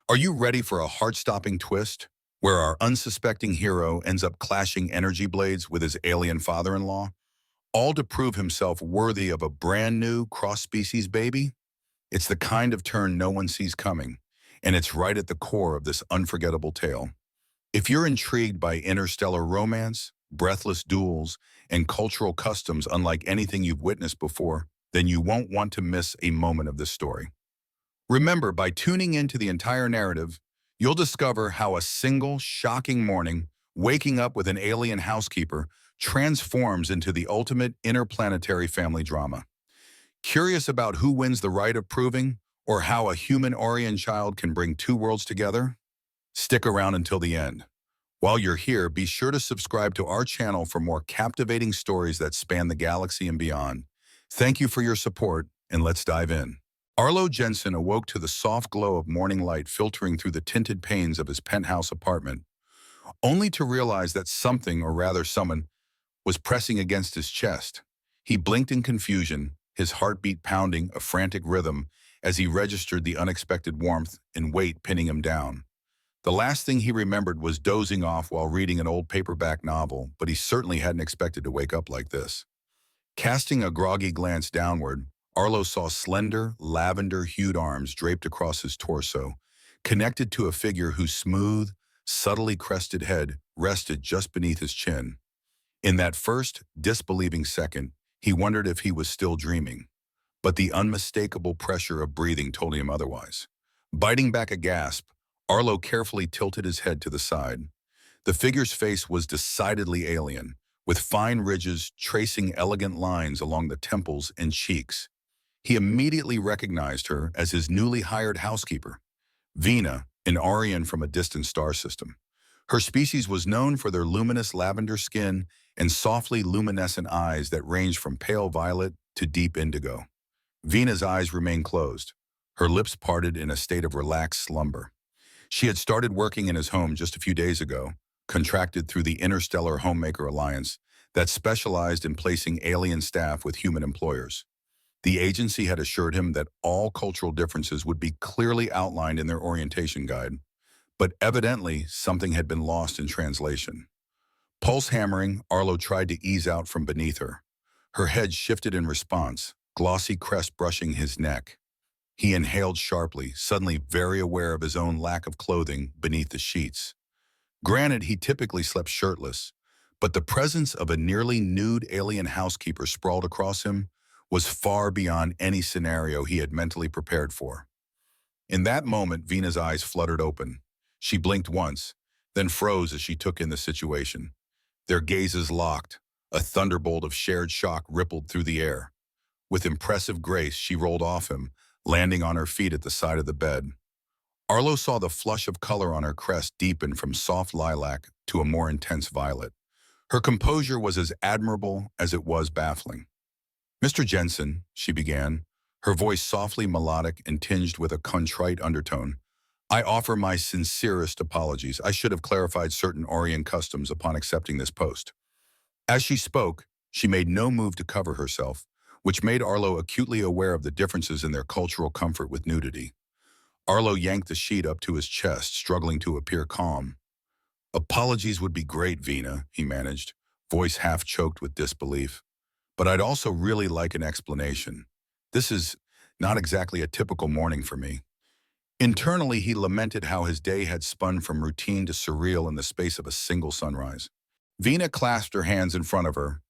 Are you ready for a heart-stopping twist where our unsuspecting hero ends up clashing energy blades with his alien father-in-law, all to prove himself worthy of a brand new cross-species baby? It's the kind of turn no one sees coming, and it's right at the core of this unforgettable tale. If you're intrigued by interstellar romance, breathless duels, and cultural customs unlike anything you've witnessed before, then you won't want to miss a moment of this story. Remember, by tuning into the entire narrative, you'll discover how a single, shocking morning, waking up with an alien housekeeper, transforms into the ultimate interplanetary family drama. Curious about who wins the right of proving, or how a human Orion child can bring two worlds together? Stick around until the end. While you're here, be sure to subscribe to our channel for more captivating stories that span the galaxy and beyond. Thank you for your support, and let's dive in. Arlo Jensen awoke to the soft glow of morning light filtering through the tinted panes of his penthouse apartment, only to realize that something, or rather someone, was pressing against his chest. He blinked in confusion, his heartbeat pounding a frantic rhythm as he registered the unexpected warmth and weight pinning him down. The last thing he remembered was dozing off while reading an old paperback novel, but he certainly hadn't expected to wake up like this. Casting a groggy glance downward, Arlo saw slender, lavender-hued arms draped across his torso, connected to a figure whose smooth, subtly crested head rested just beneath his chin. In that first, disbelieving second, he wondered if he was still dreaming, but the unmistakable pressure of breathing told him otherwise. Biting back a gasp, Arlo carefully tilted his head to the side. The figure's face was decidedly alien, with fine ridges tracing elegant lines along the temples and cheeks. He immediately recognized her as his newly hired housekeeper, Vina, an Orion from a distant star system. Her species was known for their luminous lavender skin and softly luminescent eyes that ranged from pale violet to deep indigo. Vina's eyes remained closed, her lips parted in a state of relaxed slumber. She had started working in his home just a few days ago, contracted through the Interstellar Homemaker Alliance that specialized in placing alien staff with human employers. The agency had assured him that all cultural differences would be clearly outlined in their orientation guide, but evidently something had been lost in translation. Pulse hammering, Arlo tried to ease out from beneath her. Her head shifted in response, glossy crest brushing his neck. He inhaled sharply, suddenly very aware of his own lack of clothing beneath the sheets. Granted, he typically slept shirtless, but the presence of a nearly nude alien housekeeper sprawled across him was far beyond any scenario he had mentally prepared for. In that moment, Vina's eyes fluttered open. She blinked once, then froze as she took in the situation. Their gazes locked. A thunderbolt of shared shock rippled through the air. With impressive grace, she rolled off him, landing on her feet at the side of the bed. Arlo saw the flush of color on her crest deepen from soft lilac to a more intense violet. Her composure was as admirable as it was baffling. "Mr. Jensen," she began, her voice softly melodic and tinged with a contrite undertone, "I offer my sincerest apologies. I should have clarified certain Orion customs upon accepting this post." As she spoke, she made no move to cover herself, which made Arlo acutely aware of the differences in their cultural comfort with nudity. Arlo yanked the sheet up to his chest, struggling to appear calm. "Apologies would be great, Vina," he managed, voice half choked with disbelief. "But I'd also really like an explanation. This is not exactly a typical morning for me." Internally, he lamented how his day had spun from routine to surreal in the space of a single sunrise. Vina clasped her hands in front of her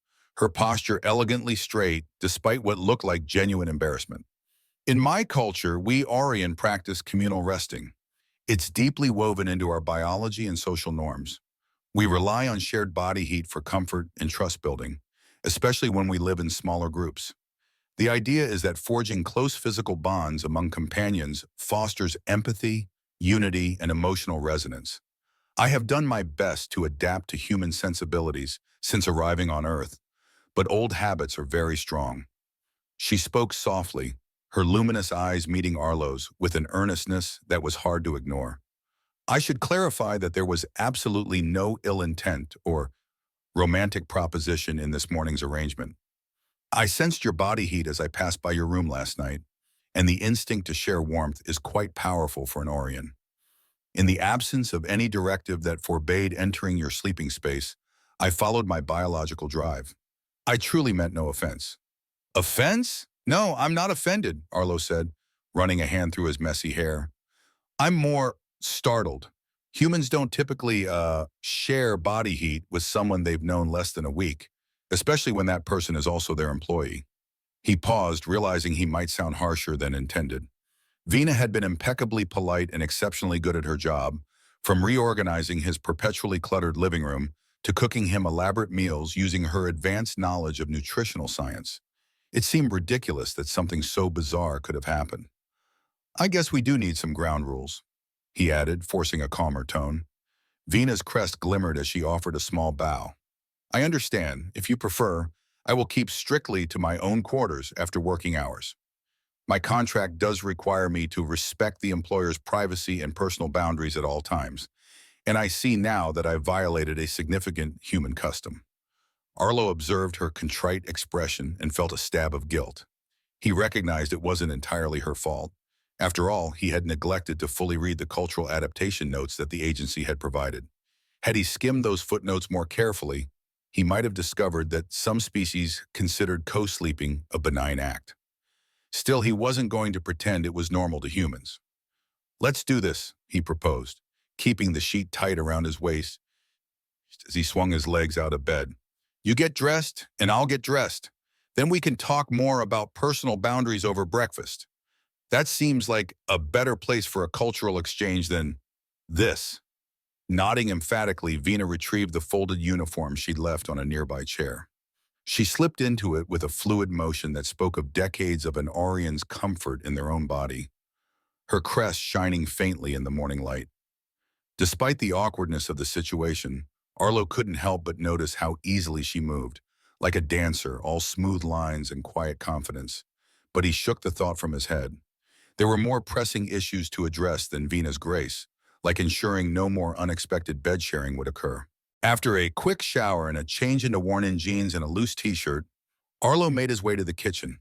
posture elegantly straight despite what looked like genuine embarrassment. "In my culture, we Orion practice communal resting. It's deeply woven into our biology and social norms. We rely on shared body heat for comfort and trust building, especially when we live in smaller groups. The idea is that forging close physical bonds among companions fosters empathy, unity, and emotional resonance. I have done my best to adapt to human sensibilities since arriving on Earth, but old habits are very strong." She spoke softly, her luminous eyes meeting Arlo's with an earnestness that was hard to ignore. "I should clarify that there was absolutely no ill intent or romantic proposition in this morning's arrangement. I sensed your body heat as I passed by your room last night, and the instinct to share warmth is quite powerful for an Orion. In the absence of any directive that forbade entering your sleeping space, I followed my biological drive. I truly meant no offense. Offense? No, I'm not offended, Arlo said, running a hand through his messy hair. I'm more startled. Humans don't typically share body heat with someone they've known less than a week, especially when that person is also their employee. He paused, realizing he might sound harsher than intended. Vina had been impeccably polite and exceptionally good at her job, from reorganizing his perpetually cluttered living room to cooking him elaborate meals using her advanced knowledge of nutritional science. It seemed ridiculous that something so bizarre could have happened. I guess we do need some ground rules, he added, forcing a calmer tone. Vina's crest glimmered as she offered a small bow. I understand. If you prefer, I will keep strictly to my own quarters after working hours. My contract does require me to respect the employer's privacy and personal boundaries at all times, and I see now that I violated a significant human custom. Arlo observed her contrite expression and felt a stab of guilt. He recognized it wasn't entirely her fault. After all, he had neglected to fully read the cultural adaptation notes that the agency had provided. Had he skimmed those footnotes more carefully, he might have discovered that some species considered co-sleeping a benign act. Still, he wasn't going to pretend it was normal to humans. Let's do this, he proposed, keeping the sheet tight around his waist as he swung his legs out of bed. You get dressed, and I'll get dressed. Then we can talk more about personal boundaries over breakfast. That seems like a better place for a cultural exchange than this. Nodding emphatically, Vina retrieved the folded uniform she'd left on a nearby chair. She slipped into it with a fluid motion that spoke of decades of an Aurian's comfort in their own body, her crest shining faintly in the morning light. Despite the awkwardness of the situation, Arlo couldn't help but notice how easily she moved, like a dancer, all smooth lines and quiet confidence. But he shook the thought from his head. There were more pressing issues to address than Vina's grace, like ensuring no more unexpected bed sharing would occur. After a quick shower and a change into worn-in jeans and a loose t-shirt, Arlo made his way to the kitchen,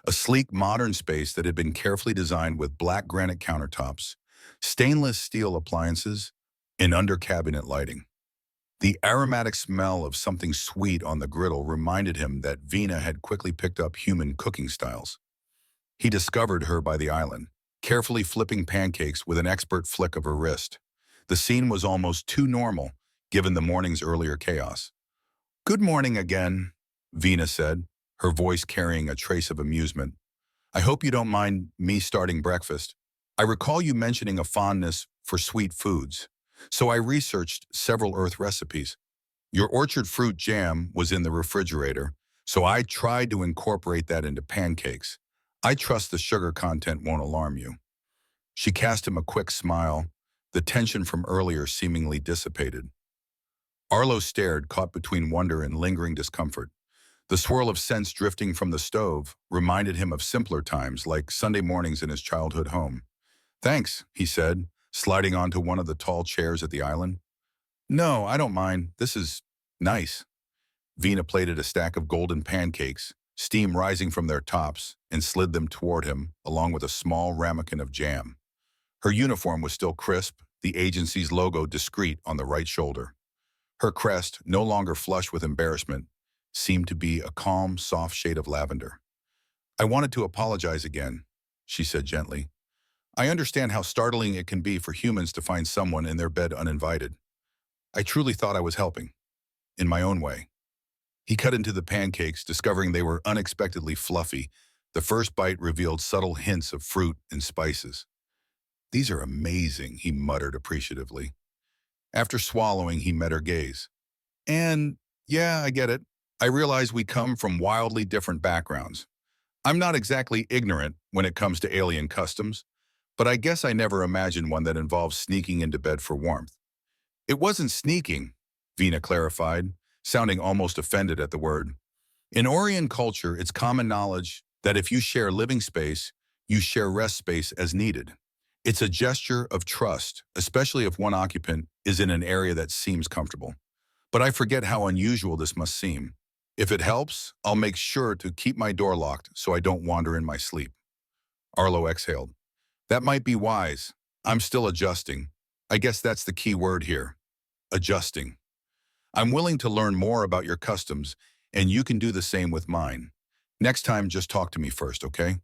a sleek, modern space that had been carefully designed with black granite countertops, stainless steel appliances, and under-cabinet lighting. The aromatic smell of something sweet on the griddle reminded him that Vina had quickly picked up human cooking styles. He discovered her by the island, carefully flipping pancakes with an expert flick of her wrist. The scene was almost too normal, given the morning's earlier chaos. Good morning again, Vina said, her voice carrying a trace of amusement. I hope you don't mind me starting breakfast. I recall you mentioning a fondness for sweet foods, so I researched several Earth recipes. Your orchard fruit jam was in the refrigerator, so I tried to incorporate that into pancakes. I trust the sugar content won't alarm you. She cast him a quick smile, the tension from earlier seemingly dissipated. Arlo stared, caught between wonder and lingering discomfort. The swirl of scents drifting from the stove reminded him of simpler times, like Sunday mornings in his childhood home. Thanks, he said, sliding onto one of the tall chairs at the island. No, I don't mind. This is nice. Vina plated a stack of golden pancakes, steam rising from their tops, and slid them toward him, along with a small ramekin of jam. Her uniform was still crisp, the agency's logo discreet on the right shoulder. Her crest, no longer flush with embarrassment, seemed to be a calm, soft shade of lavender. I wanted to apologize again, she said gently. I understand how startling it can be for humans to find someone in their bed uninvited. I truly thought I was helping, in my own way. He cut into the pancakes, discovering they were unexpectedly fluffy. The first bite revealed subtle hints of fruit and spices. These are amazing, he muttered appreciatively. After swallowing, he met her gaze. And, yeah, I get it. I realize we come from wildly different backgrounds. I'm not exactly ignorant when it comes to alien customs, but I guess I never imagined one that involves sneaking into bed for warmth. It wasn't sneaking, Vina clarified, sounding almost offended at the word. In Orient culture, it's common knowledge that if you share living space, you share rest space as needed. It's a gesture of trust, especially if one occupant is in an area that seems comfortable. But I forget how unusual this must seem. If it helps, I'll make sure to keep my door locked so I don't wander in my sleep. Arlo exhaled. That might be wise. I'm still adjusting. I guess that's the key word here, adjusting. I'm willing to learn more about your customs, and you can do the same with mine. Next time, just talk to me first, okay?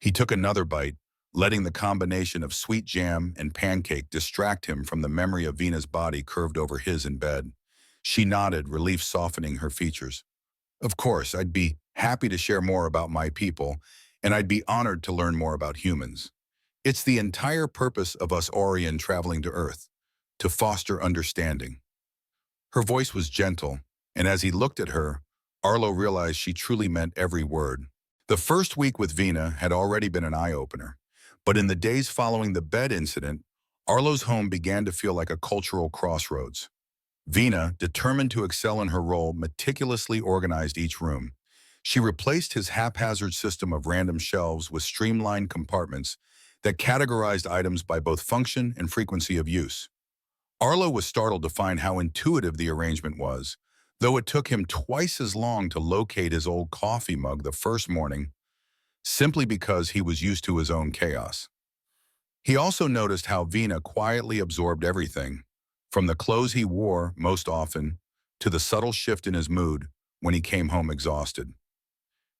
He took another bite, letting the combination of sweet jam and pancake distract him from the memory of Vina's body curved over his in bed. She nodded, relief softening her features. Of course, I'd be happy to share more about my people, and I'd be honored to learn more about humans. It's the entire purpose of us Orion traveling to Earth, to foster understanding. Her voice was gentle, and as he looked at her, Arlo realized she truly meant every word. The first week with Vina had already been an eye-opener, but in the days following the bed incident, Arlo's home began to feel like a cultural crossroads. Vina, determined to excel in her role, meticulously organized each room. She replaced his haphazard system of random shelves with streamlined compartments that categorized items by both function and frequency of use. Arlo was startled to find how intuitive the arrangement was, though it took him twice as long to locate his old coffee mug the first morning, simply because he was used to his own chaos. He also noticed how Vina quietly absorbed everything, from the clothes he wore most often to the subtle shift in his mood when he came home exhausted.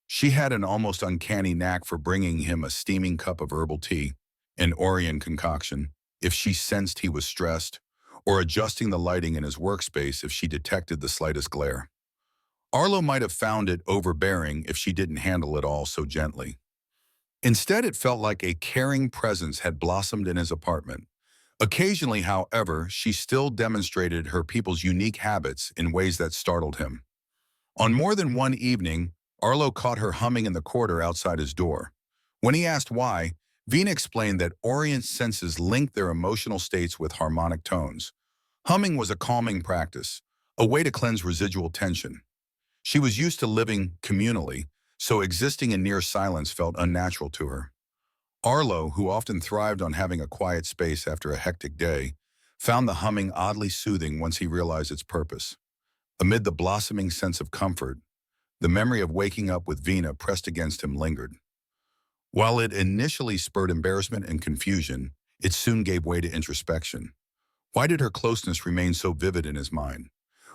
She had an almost uncanny knack for bringing him a steaming cup of herbal tea, an Orion concoction, if she sensed he was stressed, or adjusting the lighting in his workspace if she detected the slightest glare. Arlo might have found it overbearing if she didn't handle it all so gently. Instead, it felt like a caring presence had blossomed in his apartment. Occasionally, however, she still demonstrated her people's unique habits in ways that startled him. On more than one evening, Arlo caught her humming in the corridor outside his door. When he asked why, Vina explained that Orion's senses linked their emotional states with harmonic tones. Humming was a calming practice, a way to cleanse residual tension. She was used to living communally, so existing in near silence felt unnatural to her. Arlo, who often thrived on having a quiet space after a hectic day, found the humming oddly soothing once he realized its purpose. Amid the blossoming sense of comfort, the memory of waking up with Vina pressed against him lingered. While it initially spurred embarrassment and confusion, it soon gave way to introspection. Why did her closeness remain so vivid in his mind?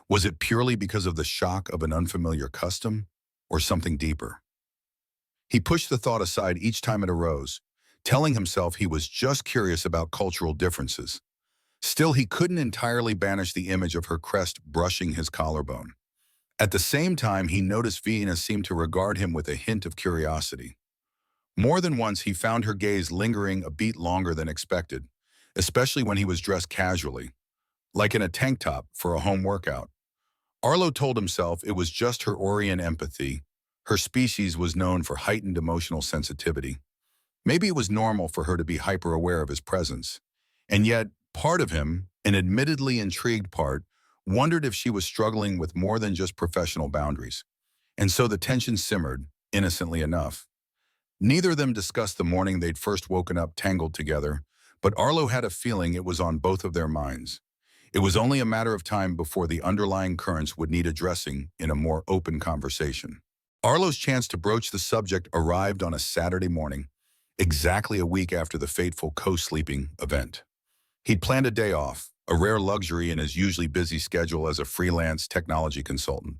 Was it purely because of the shock of an unfamiliar custom, or something deeper? He pushed the thought aside each time it arose, telling himself he was just curious about cultural differences. Still, he couldn't entirely banish the image of her crest brushing his collarbone. At the same time, he noticed Vina seemed to regard him with a hint of curiosity. More than once, he found her gaze lingering a beat longer than expected, especially when he was dressed casually, like in a tank top for a home workout. Arlo told himself it was just her Orion empathy. Her species was known for heightened emotional sensitivity. Maybe it was normal for her to be hyper-aware of his presence. And yet, part of him, an admittedly intrigued part, wondered if she was struggling with more than just professional boundaries. And so the tension simmered, innocently enough. Neither of them discussed the morning they'd first woken up tangled together, but Arlo had a feeling it was on both of their minds. It was only a matter of time before the underlying currents would need addressing in a more open conversation. Arlo's chance to broach the subject arrived on a Saturday morning, exactly a week after the fateful co-sleeping event. He'd planned a day off, a rare luxury in his usually busy schedule as a freelance technology consultant.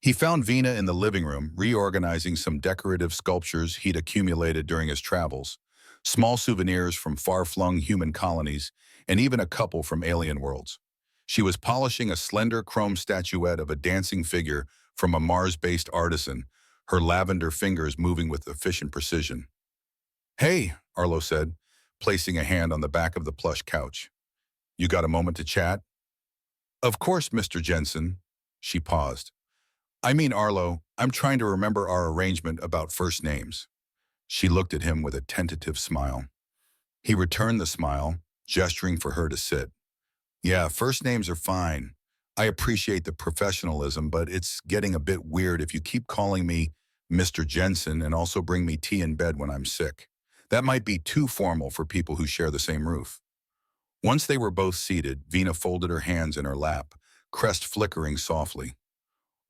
He found Vina in the living room, reorganizing some decorative sculptures he'd accumulated during his travels, small souvenirs from far-flung human colonies, and even a couple from alien worlds. She was polishing a slender chrome statuette of a dancing figure from a Mars-based artisan, her lavender fingers moving with efficient precision. "Hey," Arlo said, placing a hand on the back of the plush couch. "You got a moment to chat?" "Of course, Mr. Jensen." She paused. "I mean, Arlo, I'm trying to remember our arrangement about first names." She looked at him with a tentative smile. He returned the smile, gesturing for her to sit. "Yeah, first names are fine. I appreciate the professionalism, but it's getting a bit weird if you keep calling me Mr. Jensen and also bring me tea in bed when I'm sick. That might be too formal for people who share the same roof." Once they were both seated, Vina folded her hands in her lap, crest flickering softly.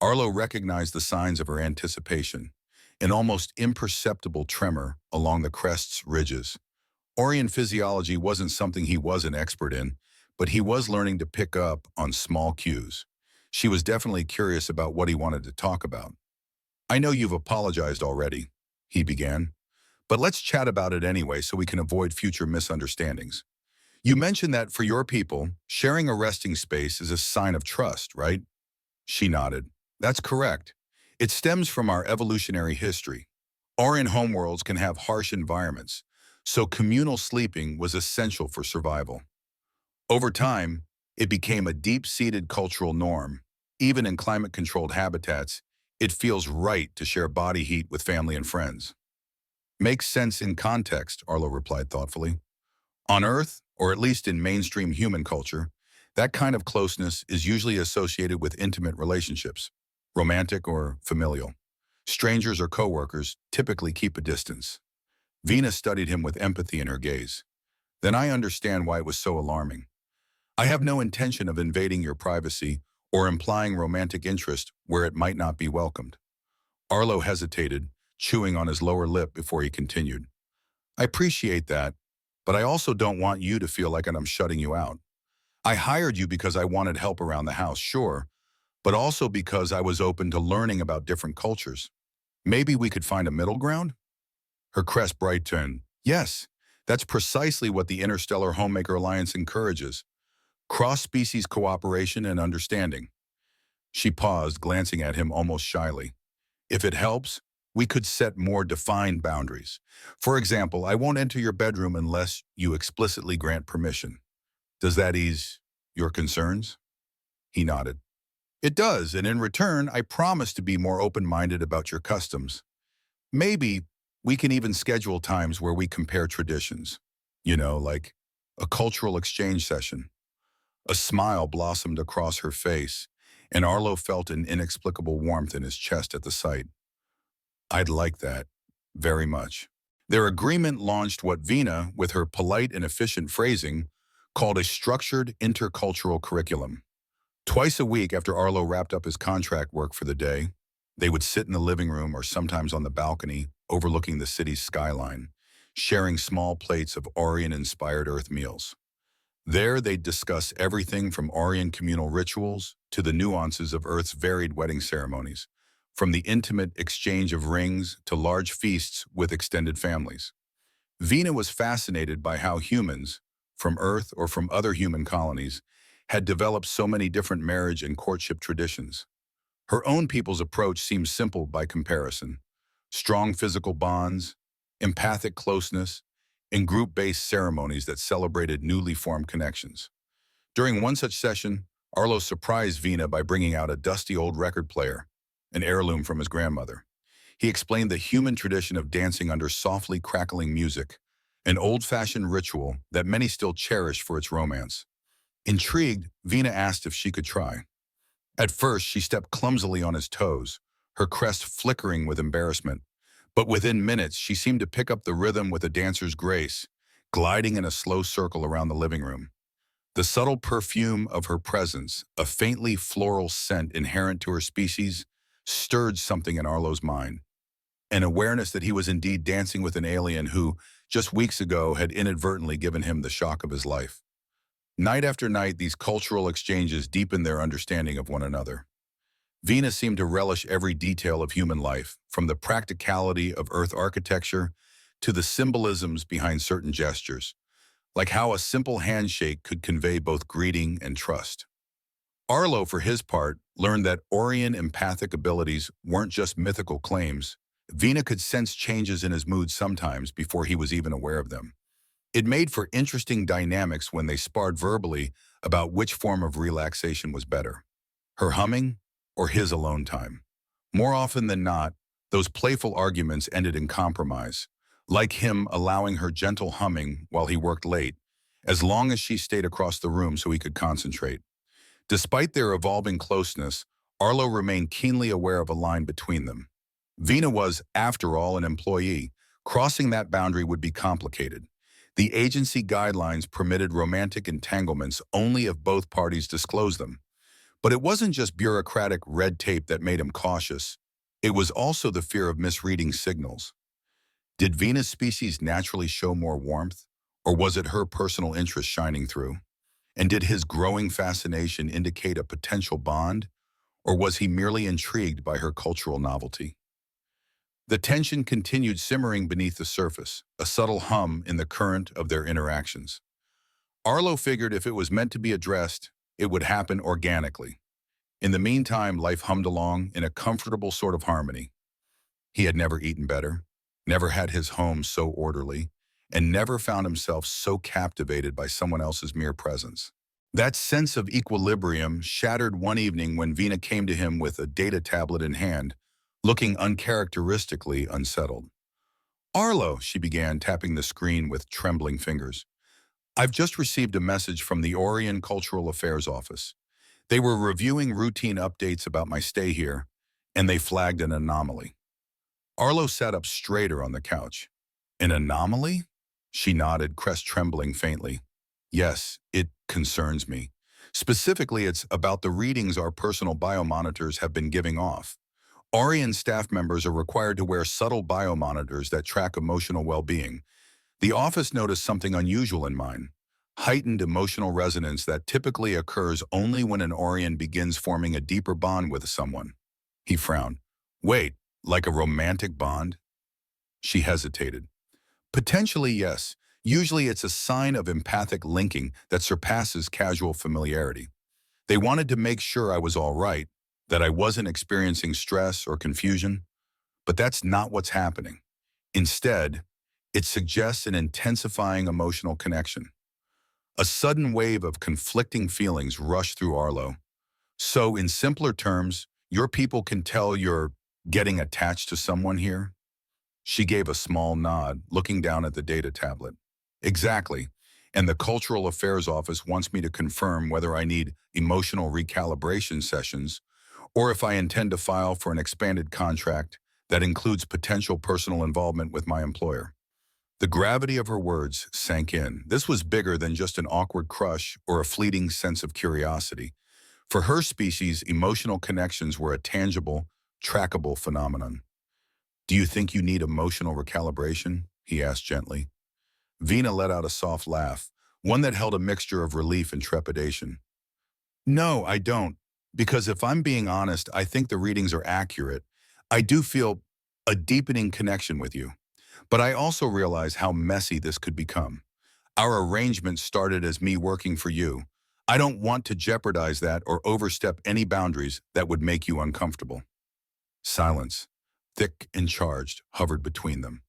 Arlo recognized the signs of her anticipation, an almost imperceptible tremor along the crest's ridges. Orion physiology wasn't something he was an expert in, but he was learning to pick up on small cues. She was definitely curious about what he wanted to talk about. I know you've apologized already, he began, but let's chat about it anyway so we can avoid future misunderstandings. You mentioned that for your people, sharing a resting space is a sign of trust, right? She nodded. That's correct. It stems from our evolutionary history. Orion homeworlds can have harsh environments, so communal sleeping was essential for survival. Over time, it became a deep-seated cultural norm. Even in climate-controlled habitats, it feels right to share body heat with family and friends. Makes sense in context, Arlo replied thoughtfully. On Earth, or at least in mainstream human culture, that kind of closeness is usually associated with intimate relationships, romantic or familial. Strangers or coworkers typically keep a distance. Venus studied him with empathy in her gaze. Then I understand why it was so alarming. I have no intention of invading your privacy or implying romantic interest where it might not be welcomed. Arlo hesitated, chewing on his lower lip before he continued. I appreciate that, but I also don't want you to feel like I'm shutting you out. I hired you because I wanted help around the house, sure, but also because I was open to learning about different cultures. Maybe we could find a middle ground? Her crest brightened. Yes, that's precisely what the Interstellar Homemaker Alliance encourages. Cross-species cooperation and understanding. She paused, glancing at him almost shyly. If it helps, we could set more defined boundaries. For example, I won't enter your bedroom unless you explicitly grant permission. Does that ease your concerns? He nodded. It does, and in return, I promise to be more open-minded about your customs. Maybe we can even schedule times where we compare traditions. Like a cultural exchange session. A smile blossomed across her face, and Arlo felt an inexplicable warmth in his chest at the sight. I'd like that, very much. Their agreement launched what Vina, with her polite and efficient phrasing, called a structured intercultural curriculum. Twice a week after Arlo wrapped up his contract work for the day, they would sit in the living room or sometimes on the balcony overlooking the city's skyline, sharing small plates of Orion-inspired Earth meals. There, they'd discuss everything from Orion communal rituals to the nuances of Earth's varied wedding ceremonies, from the intimate exchange of rings to large feasts with extended families. Vina was fascinated by how humans, from Earth or from other human colonies, had developed so many different marriage and courtship traditions. Her own people's approach seemed simple by comparison. Strong physical bonds, empathic closeness, and group-based ceremonies that celebrated newly formed connections. During one such session, Arlo surprised Vina by bringing out a dusty old record player, an heirloom from his grandmother. He explained the human tradition of dancing under softly crackling music, an old-fashioned ritual that many still cherish for its romance. Intrigued, Vina asked if she could try. At first, she stepped clumsily on his toes, her crest flickering with embarrassment. But within minutes, she seemed to pick up the rhythm with a dancer's grace, gliding in a slow circle around the living room. The subtle perfume of her presence, a faintly floral scent inherent to her species, stirred something in Arlo's mind. An awareness that he was indeed dancing with an alien who, just weeks ago, had inadvertently given him the shock of his life. Night after night, these cultural exchanges deepened their understanding of one another. Venus seemed to relish every detail of human life, from the practicality of Earth architecture to the symbolisms behind certain gestures, like how a simple handshake could convey both greeting and trust. Arlo, for his part, learned that Orion empathic abilities weren't just mythical claims. Vina could sense changes in his mood sometimes before he was even aware of them. It made for interesting dynamics when they sparred verbally about which form of relaxation was better, her humming or his alone time. More often than not, those playful arguments ended in compromise, like him allowing her gentle humming while he worked late, as long as she stayed across the room so he could concentrate. Despite their evolving closeness, Arlo remained keenly aware of a line between them. Vina was, after all, an employee. Crossing that boundary would be complicated. The agency guidelines permitted romantic entanglements only if both parties disclosed them. But it wasn't just bureaucratic red tape that made him cautious. It was also the fear of misreading signals. Did Venus species naturally show more warmth, Or was it her personal interest shining through? And did his growing fascination indicate a potential bond, or was he merely intrigued by her cultural novelty? The tension continued simmering beneath the surface, a subtle hum in the current of their interactions. Arlo figured if it was meant to be addressed, it would happen organically. In the meantime, life hummed along in a comfortable sort of harmony. He had never eaten better, never had his home so orderly, and never found himself so captivated by someone else's mere presence. That sense of equilibrium shattered one evening when Vina came to him with a data tablet in hand, looking uncharacteristically unsettled. Arlo, she began, tapping the screen with trembling fingers. I've just received a message from the Orion Cultural Affairs Office. They were reviewing routine updates about my stay here, and they flagged an anomaly. Arlo sat up straighter on the couch. An anomaly? She nodded, crest trembling faintly. Yes, it concerns me. Specifically, it's about the readings our personal biomonitors have been giving off. Orion staff members are required to wear subtle biomonitors that track emotional well-being. The office noticed something unusual in mine. Heightened emotional resonance that typically occurs only when an Orion begins forming a deeper bond with someone. He frowned. Wait, like a romantic bond? She hesitated. Potentially, yes. Usually it's a sign of empathic linking that surpasses casual familiarity. They wanted to make sure I was all right, that I wasn't experiencing stress or confusion, but that's not what's happening. Instead, it suggests an intensifying emotional connection. A sudden wave of conflicting feelings rushed through Arlo. So, in simpler terms, your people can tell you're getting attached to someone here? She gave a small nod, looking down at the data tablet. Exactly. And the Cultural Affairs Office wants me to confirm whether I need emotional recalibration sessions or if I intend to file for an expanded contract that includes potential personal involvement with my employer. The gravity of her words sank in. This was bigger than just an awkward crush or a fleeting sense of curiosity. For her species, emotional connections were a tangible, trackable phenomenon. Do you think you need emotional recalibration? He asked gently. Vina let out a soft laugh, one that held a mixture of relief and trepidation. No, I don't. Because if I'm being honest, I think the readings are accurate. I do feel a deepening connection with you. But I also realize how messy this could become. Our arrangement started as me working for you. I don't want to jeopardize that or overstep any boundaries that would make you uncomfortable. Silence, thick and charged, hovered between them.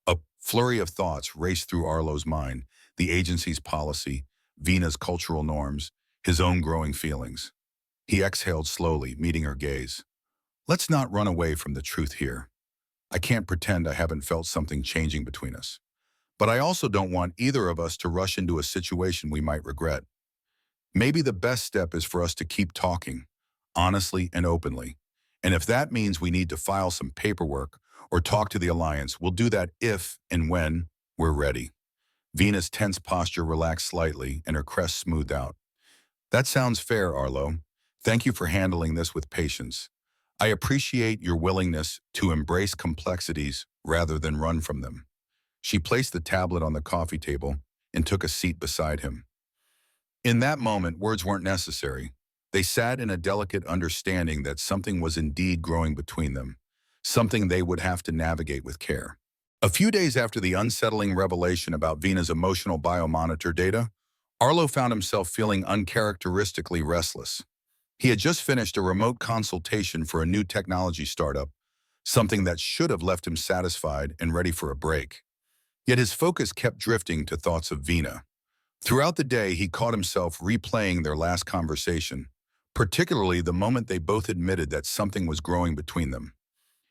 A flurry of thoughts raced through Arlo's mind, the agency's policy, Vina's cultural norms, his own growing feelings. He exhaled slowly, meeting her gaze. Let's not run away from the truth here. I can't pretend I haven't felt something changing between us. But I also don't want either of us to rush into a situation we might regret. Maybe the best step is for us to keep talking, honestly and openly. And if that means we need to file some paperwork or talk to the Alliance, we'll do that if and when we're ready. Vina's tense posture relaxed slightly and her crest smoothed out. That sounds fair, Arlo. Thank you for handling this with patience. I appreciate your willingness to embrace complexities rather than run from them. She placed the tablet on the coffee table and took a seat beside him. In that moment, words weren't necessary. They sat in a delicate understanding that something was indeed growing between them, something they would have to navigate with care. A few days after the unsettling revelation about Vina's emotional biomonitor data, Arlo found himself feeling uncharacteristically restless. He had just finished a remote consultation for a new technology startup, something that should have left him satisfied and ready for a break. Yet his focus kept drifting to thoughts of Vina. Throughout the day, he caught himself replaying their last conversation, particularly the moment they both admitted that something was growing between them.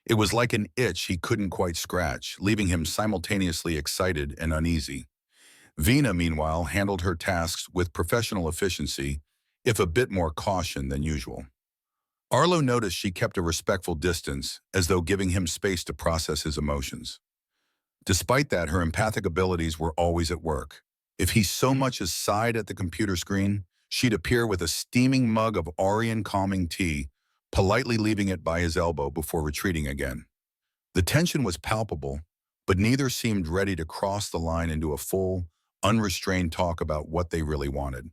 It was like an itch he couldn't quite scratch, leaving him simultaneously excited and uneasy. Vina, meanwhile, handled her tasks with professional efficiency, if a bit more caution than usual. Arlo noticed she kept a respectful distance, as though giving him space to process his emotions. Despite that, her empathic abilities were always at work. If he so much as sighed at the computer screen, she'd appear with a steaming mug of Orion calming tea, politely leaving it by his elbow before retreating again. The tension was palpable, but neither seemed ready to cross the line into a full, unrestrained talk about what they really wanted.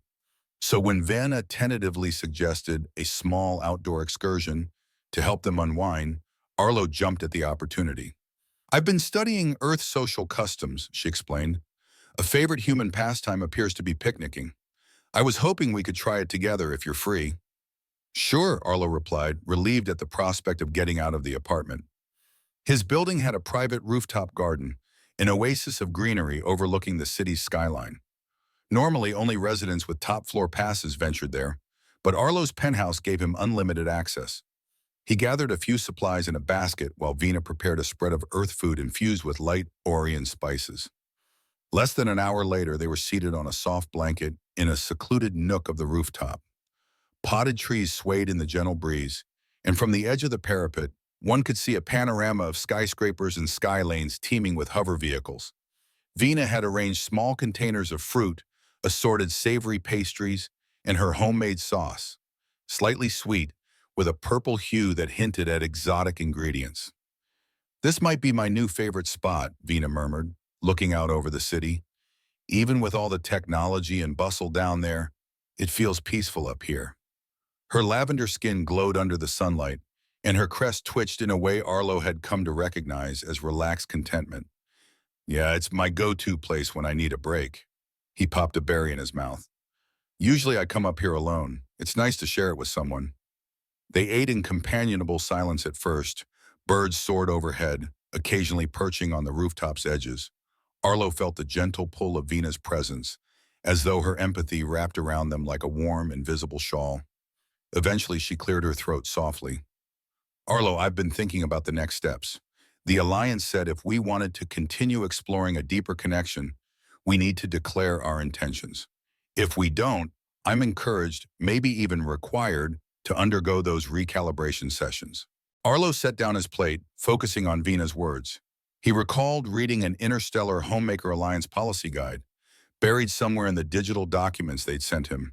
So when Vanna tentatively suggested a small outdoor excursion to help them unwind, Arlo jumped at the opportunity. "I've been studying Earth's social customs," she explained. "A favorite human pastime appears to be picnicking. I was hoping we could try it together if you're free." "Sure," Arlo replied, relieved at the prospect of getting out of the apartment. His building had a private rooftop garden, an oasis of greenery overlooking the city's skyline. Normally, only residents with top-floor passes ventured there, but Arlo's penthouse gave him unlimited access. He gathered a few supplies in a basket while Vina prepared a spread of earth food infused with light Orient spices. Less than an hour later, they were seated on a soft blanket in a secluded nook of the rooftop. Potted trees swayed in the gentle breeze, and from the edge of the parapet, one could see a panorama of skyscrapers and sky lanes teeming with hover vehicles. Vina had arranged small containers of fruit, assorted savory pastries, and her homemade sauce, slightly sweet, with a purple hue that hinted at exotic ingredients. "This might be my new favorite spot," Vina murmured, looking out over the city. "Even with all the technology and bustle down there, it feels peaceful up here." Her lavender skin glowed under the sunlight, and her crest twitched in a way Arlo had come to recognize as relaxed contentment. "Yeah, it's my go-to place when I need a break." He popped a berry in his mouth. "Usually I come up here alone. It's nice to share it with someone." They ate in companionable silence at first. Birds soared overhead, occasionally perching on the rooftop's edges. Arlo felt the gentle pull of Vina's presence, as though her empathy wrapped around them like a warm, invisible shawl. Eventually, she cleared her throat softly. "Arlo, I've been thinking about the next steps. The Alliance said if we wanted to continue exploring a deeper connection, we need to declare our intentions. If we don't, I'm encouraged, maybe even required, to undergo those recalibration sessions." Arlo set down his plate, focusing on Vina's words. He recalled reading an Interstellar Homemaker Alliance policy guide, buried somewhere in the digital documents they'd sent him.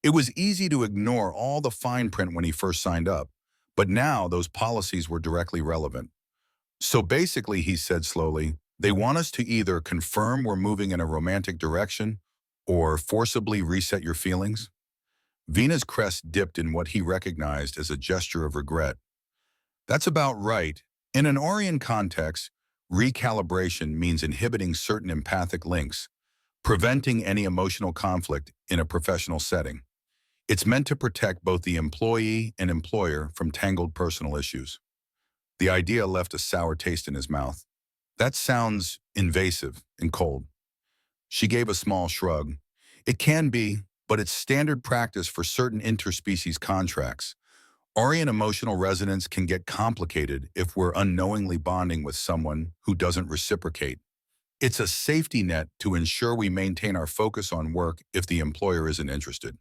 It was easy to ignore all the fine print when he first signed up, but now those policies were directly relevant. "So basically," he said slowly, "they want us to either confirm we're moving in a romantic direction or forcibly reset your feelings." Vina's crest dipped in what he recognized as a gesture of regret. "That's about right. In an Orient context, recalibration means inhibiting certain empathic links, preventing any emotional conflict in a professional setting. It's meant to protect both the employee and employer from tangled personal issues." The idea left a sour taste in his mouth. "That sounds invasive and cold." She gave a small shrug. "It can be, but it's standard practice for certain interspecies contracts. Orient emotional resonance can get complicated if we're unknowingly bonding with someone who doesn't reciprocate. It's a safety net to ensure we maintain our focus on work if the employer isn't interested."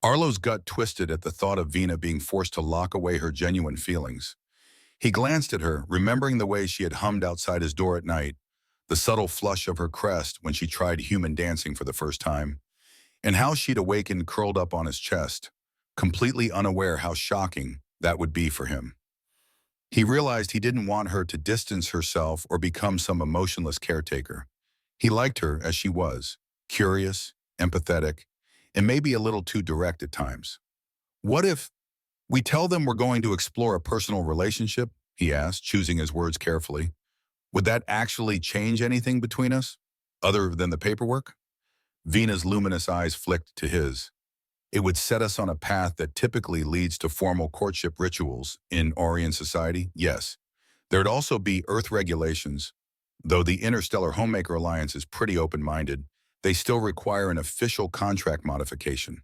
Arlo's gut twisted at the thought of Vina being forced to lock away her genuine feelings. He glanced at her, remembering the way she had hummed outside his door at night, the subtle flush of her crest when she tried human dancing for the first time, and how she'd awakened curled up on his chest, completely unaware how shocking that would be for him. He realized he didn't want her to distance herself or become some emotionless caretaker. He liked her as she was, curious, empathetic, and maybe a little too direct at times. "What if we tell them we're going to explore a personal relationship?" he asked, choosing his words carefully. "Would that actually change anything between us, other than the paperwork?" Vina's luminous eyes flicked to his. "It would set us on a path that typically leads to formal courtship rituals in Orient society, yes. There'd also be Earth regulations. Though the Interstellar Homemaker Alliance is pretty open-minded, they still require an official contract modification.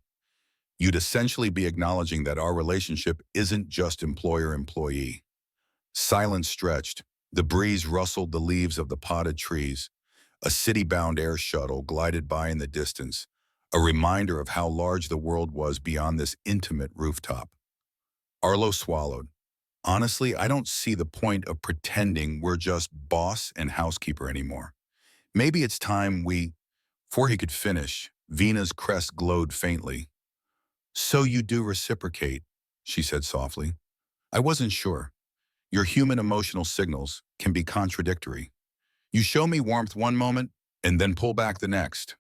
You'd essentially be acknowledging that our relationship isn't just employer-employee." Silence stretched. The breeze rustled the leaves of the potted trees. A city-bound air shuttle glided by in the distance, a reminder of how large the world was beyond this intimate rooftop. Arlo swallowed. "Honestly, I don't see the point of pretending we're just boss and housekeeper anymore. Maybe it's time we—" Before he could finish, Vina's crest glowed faintly. "So you do reciprocate," she said softly. "I wasn't sure. Your human emotional signals can be contradictory. You show me warmth one moment, and then pull back the next.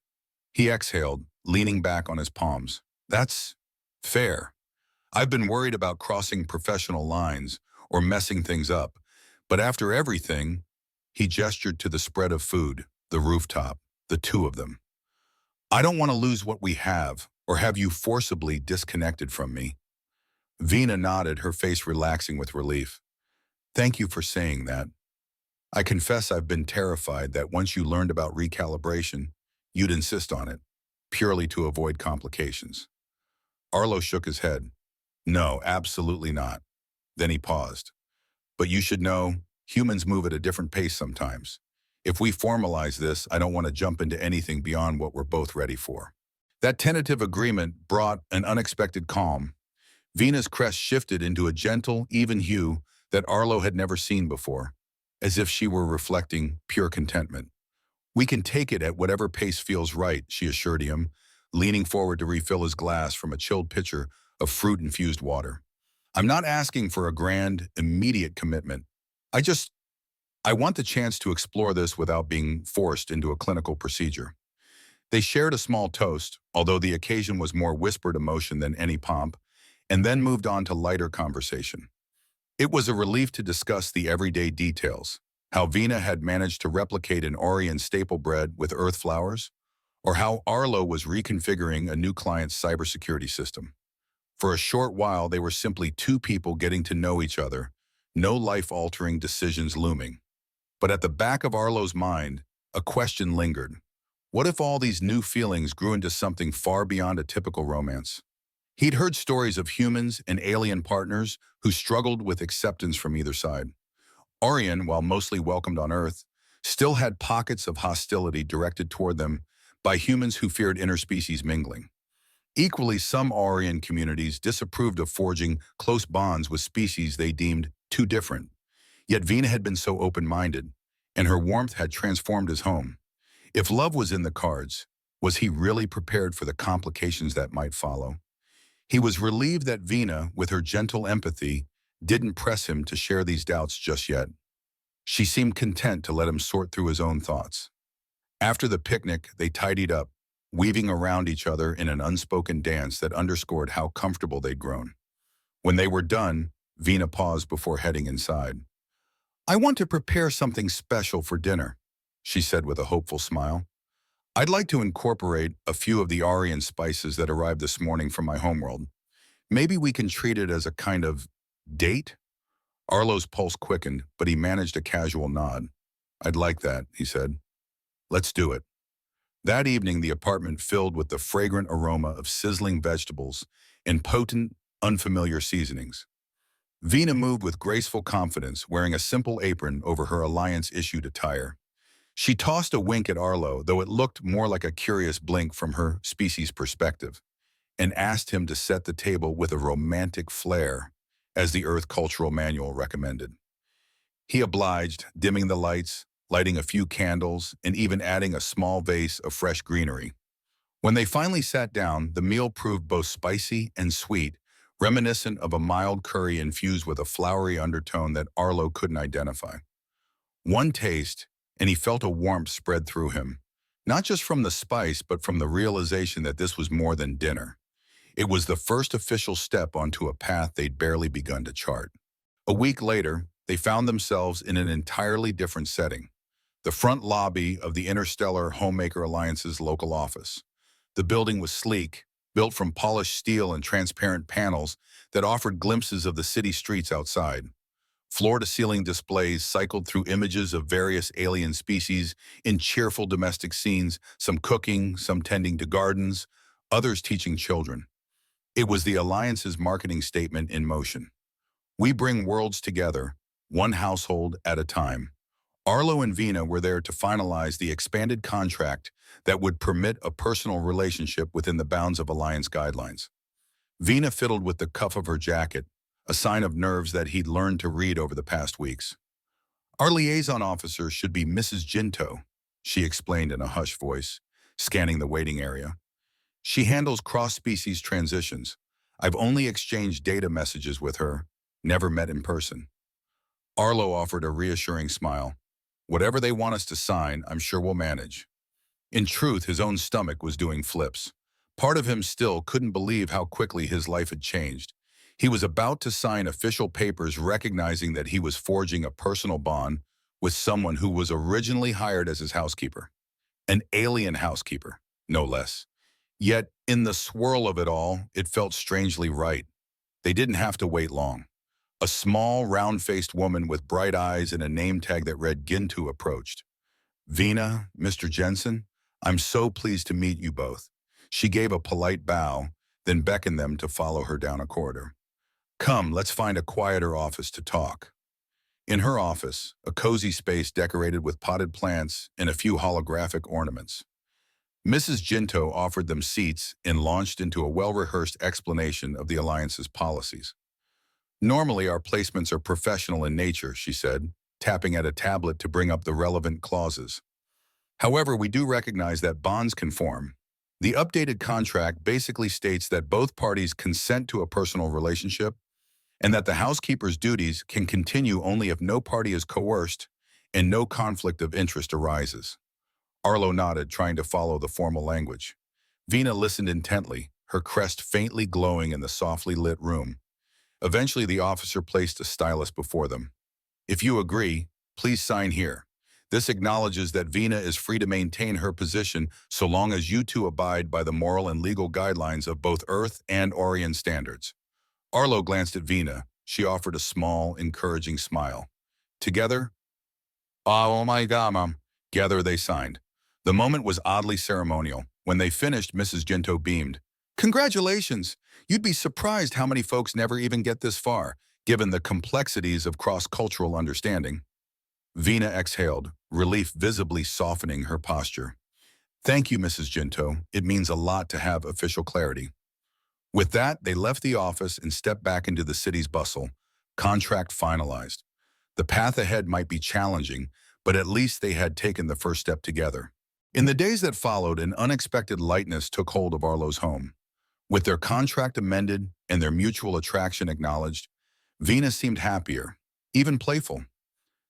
He exhaled, leaning back on his palms. That's fair. I've been worried about crossing professional lines or messing things up, but after everything, he gestured to the spread of food, the rooftop, the two of them. I don't want to lose what we have or have you forcibly disconnected from me. Vina nodded, her face relaxing with relief. Thank you for saying that. I confess I've been terrified that once you learned about recalibration, you'd insist on it, purely to avoid complications. Arlo shook his head. No, absolutely not. Then he paused. But you should know, humans move at a different pace sometimes. If we formalize this, I don't want to jump into anything beyond what we're both ready for. That tentative agreement brought an unexpected calm. Vina's crest shifted into a gentle, even hue that Arlo had never seen before, as if she were reflecting pure contentment. We can take it at whatever pace feels right, she assured him, leaning forward to refill his glass from a chilled pitcher of fruit-infused water. I'm not asking for a grand, immediate commitment. I want the chance to explore this without being forced into a clinical procedure. They shared a small toast, although the occasion was more whispered emotion than any pomp, and then moved on to lighter conversation. It was a relief to discuss the everyday details, how Vina had managed to replicate an Orion staple bread with earth flowers, or how Arlo was reconfiguring a new client's cybersecurity system. For a short while, they were simply two people getting to know each other, no life-altering decisions looming. But at the back of Arlo's mind, a question lingered. What if all these new feelings grew into something far beyond a typical romance? He'd heard stories of humans and alien partners who struggled with acceptance from either side. Orion, while mostly welcomed on Earth, still had pockets of hostility directed toward them by humans who feared interspecies mingling. Equally, some Orion communities disapproved of forging close bonds with species they deemed too different. Yet Vina had been so open-minded, and her warmth had transformed his home. If love was in the cards, was he really prepared for the complications that might follow? He was relieved that Vina, with her gentle empathy, didn't press him to share these doubts just yet. She seemed content to let him sort through his own thoughts. After the picnic, they tidied up, weaving around each other in an unspoken dance that underscored how comfortable they'd grown. When they were done, Vina paused before heading inside. I want to prepare something special for dinner, she said with a hopeful smile. I'd like to incorporate a few of the Aryan spices that arrived this morning from my homeworld. Maybe we can treat it as a kind of date? Arlo's pulse quickened, but he managed a casual nod. I'd like that, he said. Let's do it. That evening, the apartment filled with the fragrant aroma of sizzling vegetables and potent, unfamiliar seasonings. Vina moved with graceful confidence, wearing a simple apron over her Alliance-issued attire. She tossed a wink at Arlo, though it looked more like a curious blink from her species' perspective, and asked him to set the table with a romantic flair, as the Earth Cultural Manual recommended. He obliged, dimming the lights, lighting a few candles, and even adding a small vase of fresh greenery. When they finally sat down, the meal proved both spicy and sweet, reminiscent of a mild curry infused with a flowery undertone that Arlo couldn't identify. One taste, and he felt a warmth spread through him, not just from the spice, but from the realization that this was more than dinner. It was the first official step onto a path they'd barely begun to chart. A week later, they found themselves in an entirely different setting, the front lobby of the Interstellar Homemaker Alliance's local office. The building was sleek, built from polished steel and transparent panels that offered glimpses of the city streets outside. Floor-to-ceiling displays cycled through images of various alien species in cheerful domestic scenes, some cooking, some tending to gardens, others teaching children. It was the Alliance's marketing statement in motion. We bring worlds together, one household at a time. Arlo and Vina were there to finalize the expanded contract that would permit a personal relationship within the bounds of Alliance guidelines. Vina fiddled with the cuff of her jacket, a sign of nerves that he'd learned to read over the past weeks. Our liaison officer should be Mrs. Jinto, she explained in a hushed voice, scanning the waiting area. She handles cross-species transitions. I've only exchanged data messages with her, never met in person. Arlo offered a reassuring smile. Whatever they want us to sign, I'm sure we'll manage. In truth, his own stomach was doing flips. Part of him still couldn't believe how quickly his life had changed. He was about to sign official papers recognizing that he was forging a personal bond with someone who was originally hired as his housekeeper. An alien housekeeper, no less. Yet, in the swirl of it all, it felt strangely right. They didn't have to wait long. A small, round-faced woman with bright eyes and a name tag that read Gintu approached. "Vina, Mr. Jensen, I'm so pleased to meet you both." She gave a polite bow, then beckoned them to follow her down a corridor. "Come, let's find a quieter office to talk." In her office, a cozy space decorated with potted plants and a few holographic ornaments. Mrs. Ginto offered them seats and launched into a well-rehearsed explanation of the Alliance's policies. "Normally, our placements are professional in nature," she said, tapping at a tablet to bring up the relevant clauses. "However, we do recognize that bonds can form. The updated contract basically states that both parties consent to a personal relationship and that the housekeeper's duties can continue only if no party is coerced and no conflict of interest arises." Arlo nodded, trying to follow the formal language. Vina listened intently, her crest faintly glowing in the softly lit room. Eventually, the officer placed a stylus before them. "If you agree, please sign here. This acknowledges that Vina is free to maintain her position so long as you two abide by the moral and legal guidelines of both Earth and Orion standards." Arlo glanced at Vina. She offered a small, encouraging smile. Together, "Oh my God, Mom." Together they signed. The moment was oddly ceremonial. When they finished, Mrs. Ginto beamed. "Congratulations! You'd be surprised how many folks never even get this far, given the complexities of cross-cultural understanding." Vina exhaled, relief visibly softening her posture. "Thank you, Mrs. Ginto. It means a lot to have official clarity." With that, they left the office and stepped back into the city's bustle. Contract finalized. The path ahead might be challenging, but at least they had taken the first step together. In the days that followed, an unexpected lightness took hold of Arlo's home. With their contract amended and their mutual attraction acknowledged, Vina seemed happier, even playful.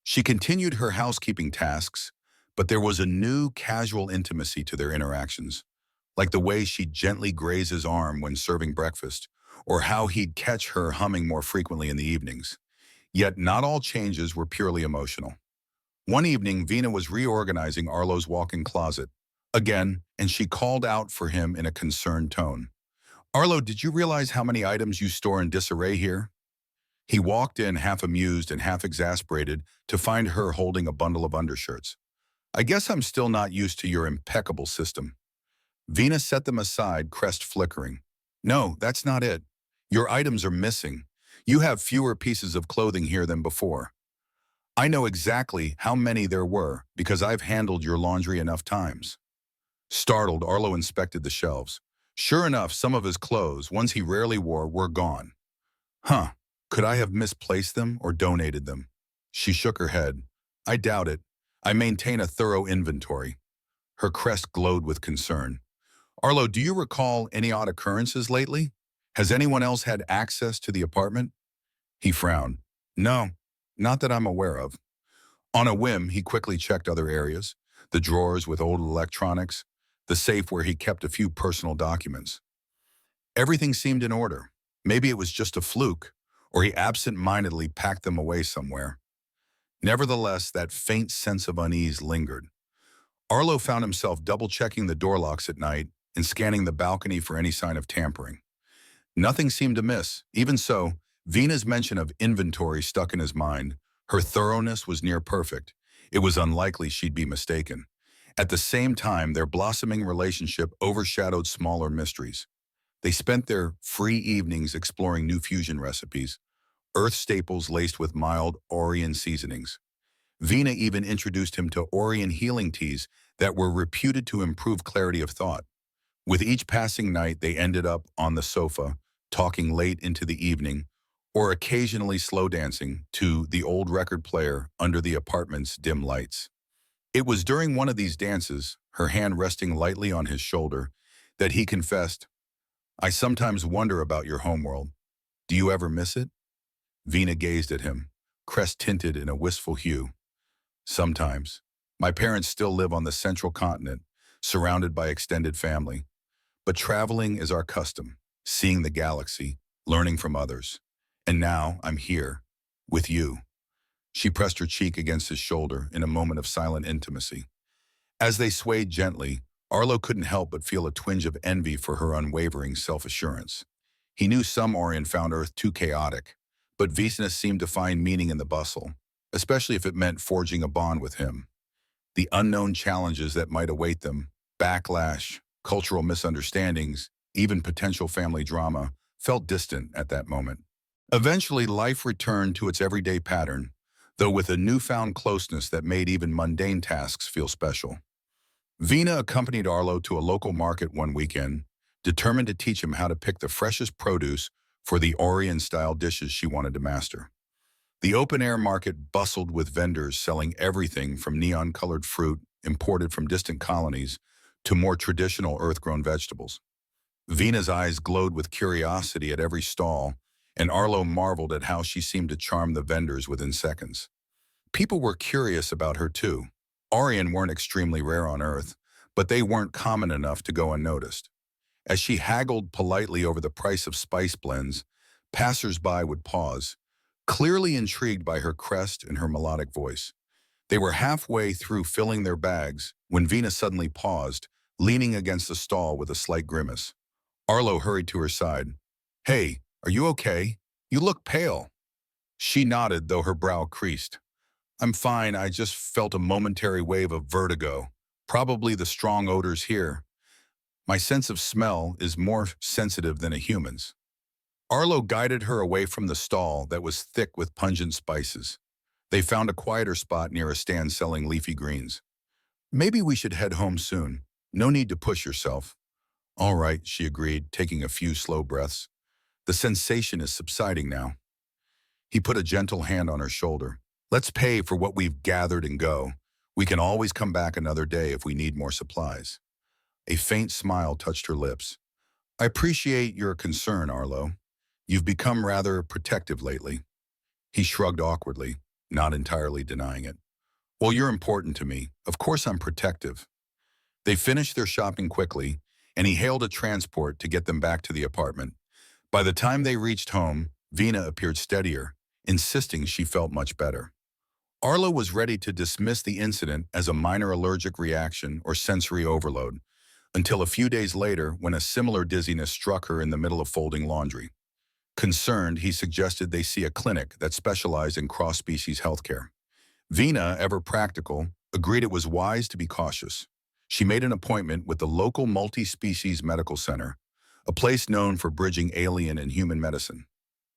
She continued her housekeeping tasks, but there was a new casual intimacy to their interactions, like the way she'd gently graze his arm when serving breakfast, or how he'd catch her humming more frequently in the evenings. Yet not all changes were purely emotional. One evening, Vina was reorganizing Arlo's walk-in closet again, and she called out for him in a concerned tone. "Arlo, did you realize how many items you store in disarray here?" He walked in half amused and half exasperated to find her holding a bundle of undershirts. "I guess I'm still not used to your impeccable system." Vina set them aside, crest flickering. "No, that's not it. Your items are missing. You have fewer pieces of clothing here than before. I know exactly how many there were because I've handled your laundry enough times." Startled, Arlo inspected the shelves. Sure enough, some of his clothes, ones he rarely wore, were gone. "Huh, could I have misplaced them or donated them?" She shook her head. "I doubt it. I maintain a thorough inventory." Her crest glowed with concern. "Arlo, do you recall any odd occurrences lately? Has anyone else had access to the apartment?" He frowned. "No, not that I'm aware of." On a whim, he quickly checked other areas, the drawers with old electronics, the safe where he kept a few personal documents. Everything seemed in order. Maybe it was just a fluke, or he absent-mindedly packed them away somewhere. Nevertheless, that faint sense of unease lingered. Arlo found himself double-checking the door locks at night and scanning the balcony for any sign of tampering. Nothing seemed amiss. Even so, Vina's mention of inventory stuck in his mind. Her thoroughness was near perfect. It was unlikely she'd be mistaken. At the same time, their blossoming relationship overshadowed smaller mysteries. They spent their free evenings exploring new fusion recipes, earth staples laced with mild Orion seasonings. Vina even introduced him to Orion healing teas that were reputed to improve clarity of thought. With each passing night, they ended up on the sofa, talking late into the evening, or occasionally slow dancing to the old record player under the apartment's dim lights. It was during one of these dances, her hand resting lightly on his shoulder, that he confessed, "I sometimes wonder about your homeworld. Do you ever miss it?" Vina gazed at him, crest tinted in a wistful hue. "Sometimes. My parents still live on the central continent, surrounded by extended family. But traveling is our custom, seeing the galaxy, learning from others. And now I'm here, with you. She pressed her cheek against his shoulder in a moment of silent intimacy. As they swayed gently, Arlo couldn't help but feel a twinge of envy for her unwavering self-assurance. He knew some Orion found Earth too chaotic, but Venus seemed to find meaning in the bustle, especially if it meant forging a bond with him. The unknown challenges that might await them, backlash, cultural misunderstandings, even potential family drama, felt distant at that moment. Eventually, life returned to its everyday pattern, though with a newfound closeness that made even mundane tasks feel special. Vina accompanied Arlo to a local market one weekend, determined to teach him how to pick the freshest produce for the Orient-style dishes she wanted to master. The open-air market bustled with vendors selling everything from neon-colored fruit imported from distant colonies to more traditional earth-grown vegetables. Vina's eyes glowed with curiosity at every stall, and Arlo marveled at how she seemed to charm the vendors within seconds. People were curious about her too. Orion weren't extremely rare on Earth, but they weren't common enough to go unnoticed. As she haggled politely over the price of spice blends, passers-by would pause, clearly intrigued by her crest and her melodic voice. They were halfway through filling their bags when Vina suddenly paused, leaning against a stall with a slight grimace. Arlo hurried to her side. "Hey, are you okay? You look pale." She nodded, though her brow creased. "I'm fine, I just felt a momentary wave of vertigo. Probably the strong odors here. My sense of smell is more sensitive than a human's." Arlo guided her away from the stall that was thick with pungent spices. They found a quieter spot near a stand selling leafy greens. "Maybe we should head home soon. No need to push yourself." "All right," she agreed, taking a few slow breaths. "The sensation is subsiding now." He put a gentle hand on her shoulder. "Let's pay for what we've gathered and go. We can always come back another day if we need more supplies." A faint smile touched her lips. "I appreciate your concern, Arlo. You've become rather protective lately." He shrugged awkwardly, not entirely denying it. "Well, you're important to me. Of course I'm protective." They finished their shopping quickly, and he hailed a transport to get them back to the apartment. By the time they reached home, Vina appeared steadier, insisting she felt much better. Arlo was ready to dismiss the incident as a minor allergic reaction or sensory overload, until a few days later when a similar dizziness struck her in the middle of folding laundry. Concerned, he suggested they see a clinic that specialized in cross-species healthcare. Vina, ever practical, agreed it was wise to be cautious. She made an appointment with the local multi-species medical center, a place known for bridging alien and human medicine.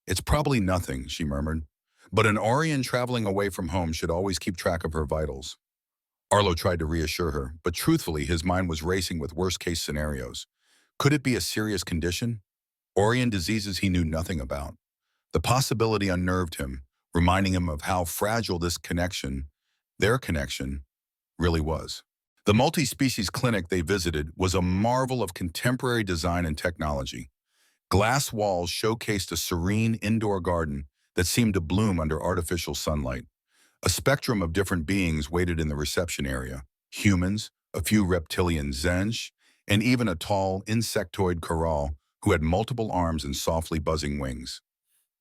"It's probably nothing," she murmured, "but an Orion traveling away from home should always keep track of her vitals." Arlo tried to reassure her, but truthfully his mind was racing with worst-case scenarios. Could it be a serious condition? Orion diseases he knew nothing about. The possibility unnerved him, reminding him of how fragile this connection, their connection, really was. The multi-species clinic they visited was a marvel of contemporary design and technology. Glass walls showcased a serene indoor garden that seemed to bloom under artificial sunlight. A spectrum of different beings waited in the reception area: humans, a few reptilian zensh, and even a tall, insectoid coral who had multiple arms and softly buzzing wings.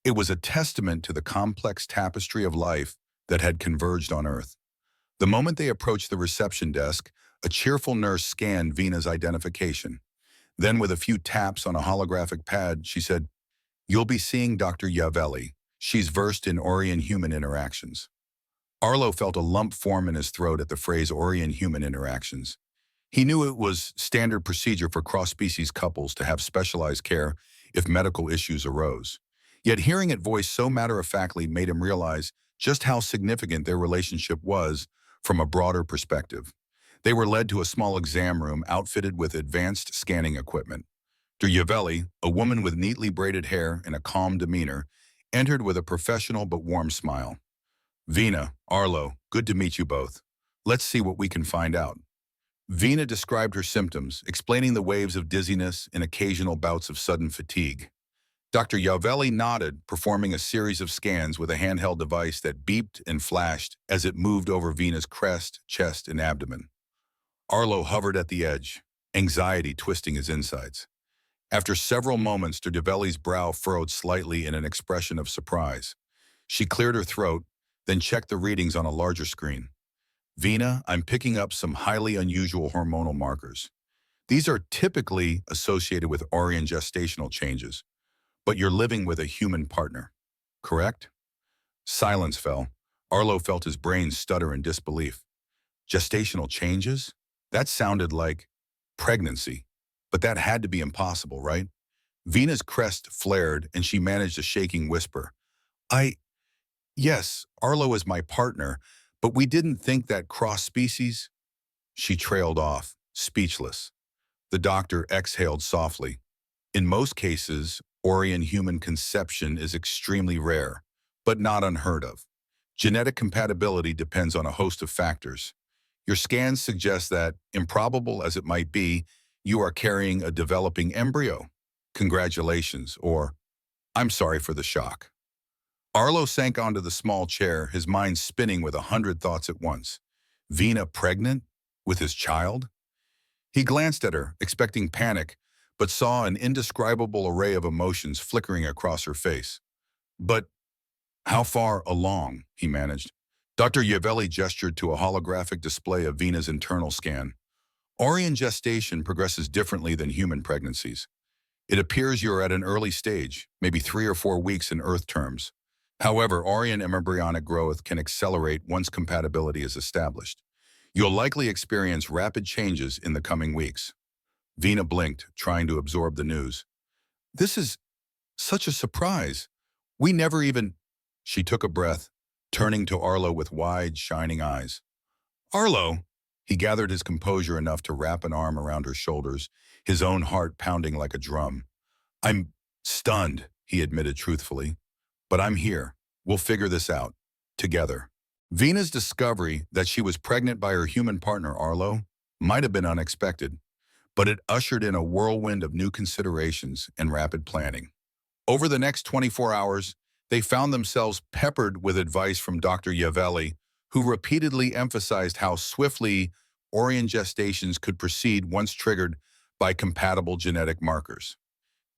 It was a testament to the complex tapestry of life that had converged on Earth. The moment they approached the reception desk, a cheerful nurse scanned Vina's identification. Then, with a few taps on a holographic pad, she said, "You'll be seeing Dr. Yavelli. She's versed in Orion-human interactions." Arlo felt a lump form in his throat at the phrase Orion-human interactions. He knew it was standard procedure for cross-species couples to have specialized care if medical issues arose. Yet hearing it voiced so matter-of-factly made him realize just how significant their relationship was from a broader perspective. They were led to a small exam room outfitted with advanced scanning equipment. Dr. Yavelli, a woman with neatly braided hair and a calm demeanor, entered with a professional but warm smile. "Vina, Arlo, good to meet you both. Let's see what we can find out." Vina described her symptoms, explaining the waves of dizziness and occasional bouts of sudden fatigue. Dr. Yavelli nodded, performing a series of scans with a handheld device that beeped and flashed as it moved over Vina's crest, chest, and abdomen. Arlo hovered at the edge, anxiety twisting his insides. After several moments, Derdevelli's brow furrowed slightly in an expression of surprise. She cleared her throat, then checked the readings on a larger screen. Vina, I'm picking up some highly unusual hormonal markers. These are typically associated with Orion gestational changes, but you're living with a human partner, correct? Silence fell. Arlo felt his brain stutter in disbelief. Gestational changes? That sounded like pregnancy, but that had to be impossible, right? Vina's crest flared and she managed a shaking whisper. Yes, Arlo is my partner, but we didn't think that cross-species. She trailed off, speechless. The doctor exhaled softly. In most cases, Orion human conception is extremely rare, but not unheard of. Genetic compatibility depends on a host of factors. Your scans suggest that, improbable as it might be, you are carrying a developing embryo. Congratulations, or I'm sorry for the shock. Arlo sank onto the small chair, his mind spinning with 100 thoughts at once. Vina pregnant? With his child? He glanced at her, expecting panic, but saw an indescribable array of emotions flickering across her face. But how far along? He managed. Dr. Yavelli gestured to a holographic display of Vina's internal scan. Orion gestation progresses differently than human pregnancies. It appears you're at an early stage, maybe 3 or 4 weeks in Earth terms. However, Orion embryonic growth can accelerate once compatibility is established. You'll likely experience rapid changes in the coming weeks. Vina blinked, trying to absorb the news. This is such a surprise. We never even... She took a breath, turning to Arlo with wide, shining eyes. Arlo! He gathered his composure enough to wrap an arm around her shoulders, his own heart pounding like a drum. I'm stunned, he admitted truthfully. But I'm here. We'll figure this out. Together. Vina's discovery that she was pregnant by her human partner, Arlo, might have been unexpected, but it ushered in a whirlwind of new considerations and rapid planning. Over the next 24 hours, they found themselves peppered with advice from Dr. Yavelli, who repeatedly emphasized how swiftly Orion gestations could proceed once triggered by compatible genetic markers.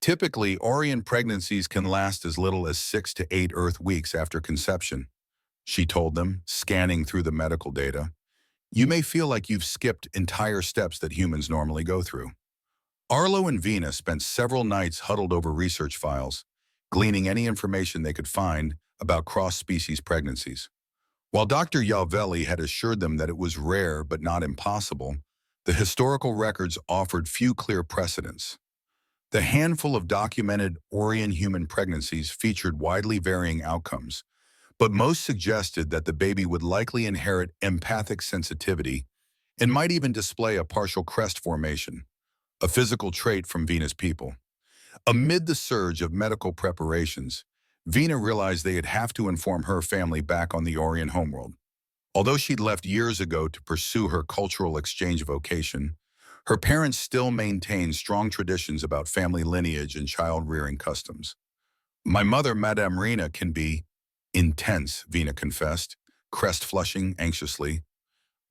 Typically, Orion pregnancies can last as little as 6 to 8 Earth weeks after conception, she told them, scanning through the medical data. You may feel like you've skipped entire steps that humans normally go through. Arlo and Vina spent several nights huddled over research files, gleaning any information they could find about cross-species pregnancies. While Dr. Yavelli had assured them that it was rare but not impossible, the historical records offered few clear precedents. The handful of documented Orion human pregnancies featured widely varying outcomes, but most suggested that the baby would likely inherit empathic sensitivity and might even display a partial crest formation, a physical trait from Vina's people. Amid the surge of medical preparations, Vina realized they'd have to inform her family back on the Orion homeworld. Although she'd left years ago to pursue her cultural exchange vocation, her parents still maintained strong traditions about family lineage and child-rearing customs. My mother, Madame Rena, can be intense, Vina confessed, crest flushing anxiously.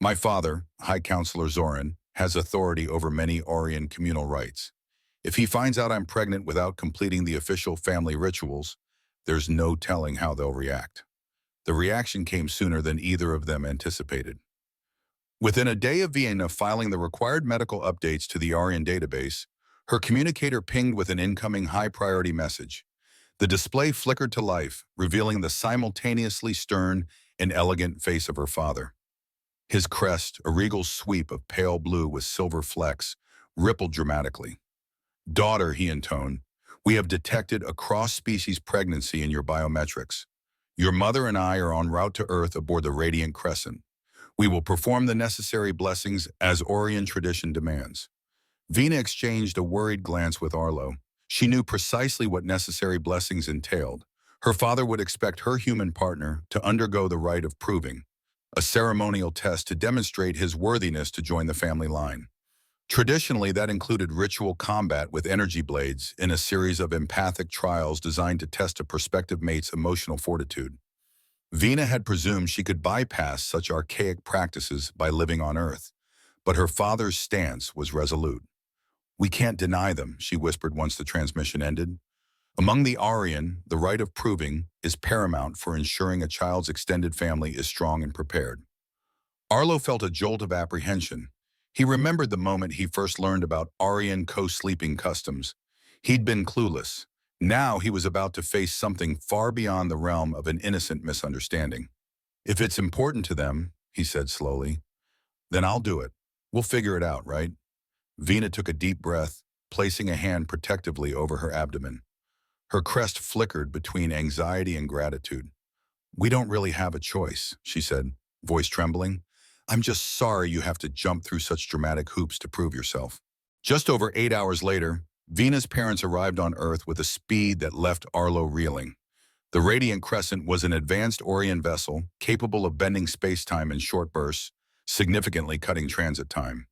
My father, High Counselor Zoran, has authority over many Orion communal rites. If he finds out I'm pregnant without completing the official family rituals, there's no telling how they'll react. The reaction came sooner than either of them anticipated. Within a day of Vienna filing the required medical updates to the Orion database, her communicator pinged with an incoming high-priority message. The display flickered to life, revealing the simultaneously stern and elegant face of her father. His crest, a regal sweep of pale blue with silver flecks, rippled dramatically. Daughter, he intoned, we have detected a cross-species pregnancy in your biometrics. Your mother and I are en route to Earth aboard the Radiant Crescent. We will perform the necessary blessings as Orion tradition demands. Vina exchanged a worried glance with Arlo. She knew precisely what necessary blessings entailed. Her father would expect her human partner to undergo the rite of proving, a ceremonial test to demonstrate his worthiness to join the family line. Traditionally, that included ritual combat with energy blades in a series of empathic trials designed to test a prospective mate's emotional fortitude. Vina had presumed she could bypass such archaic practices by living on Earth, But her father's stance was resolute. "We can't deny them," she whispered once the transmission ended. "Among the Aryan, the right of proving is paramount for ensuring a child's extended family is strong and prepared." Arlo felt a jolt of apprehension. He remembered the moment he first learned about Aryan co-sleeping customs. He'd been clueless. Now he was about to face something far beyond the realm of an innocent misunderstanding. "If it's important to them," he said slowly, "then I'll do it. We'll figure it out, right?" Vina took a deep breath, placing a hand protectively over her abdomen. Her crest flickered between anxiety and gratitude. "We don't really have a choice," she said, voice trembling. "I'm just sorry you have to jump through such dramatic hoops to prove yourself." Just over 8 hours later, Vina's parents arrived on Earth with a speed that left Arlo reeling. The Radiant Crescent was an advanced Orient vessel capable of bending space-time in short bursts, significantly cutting transit time.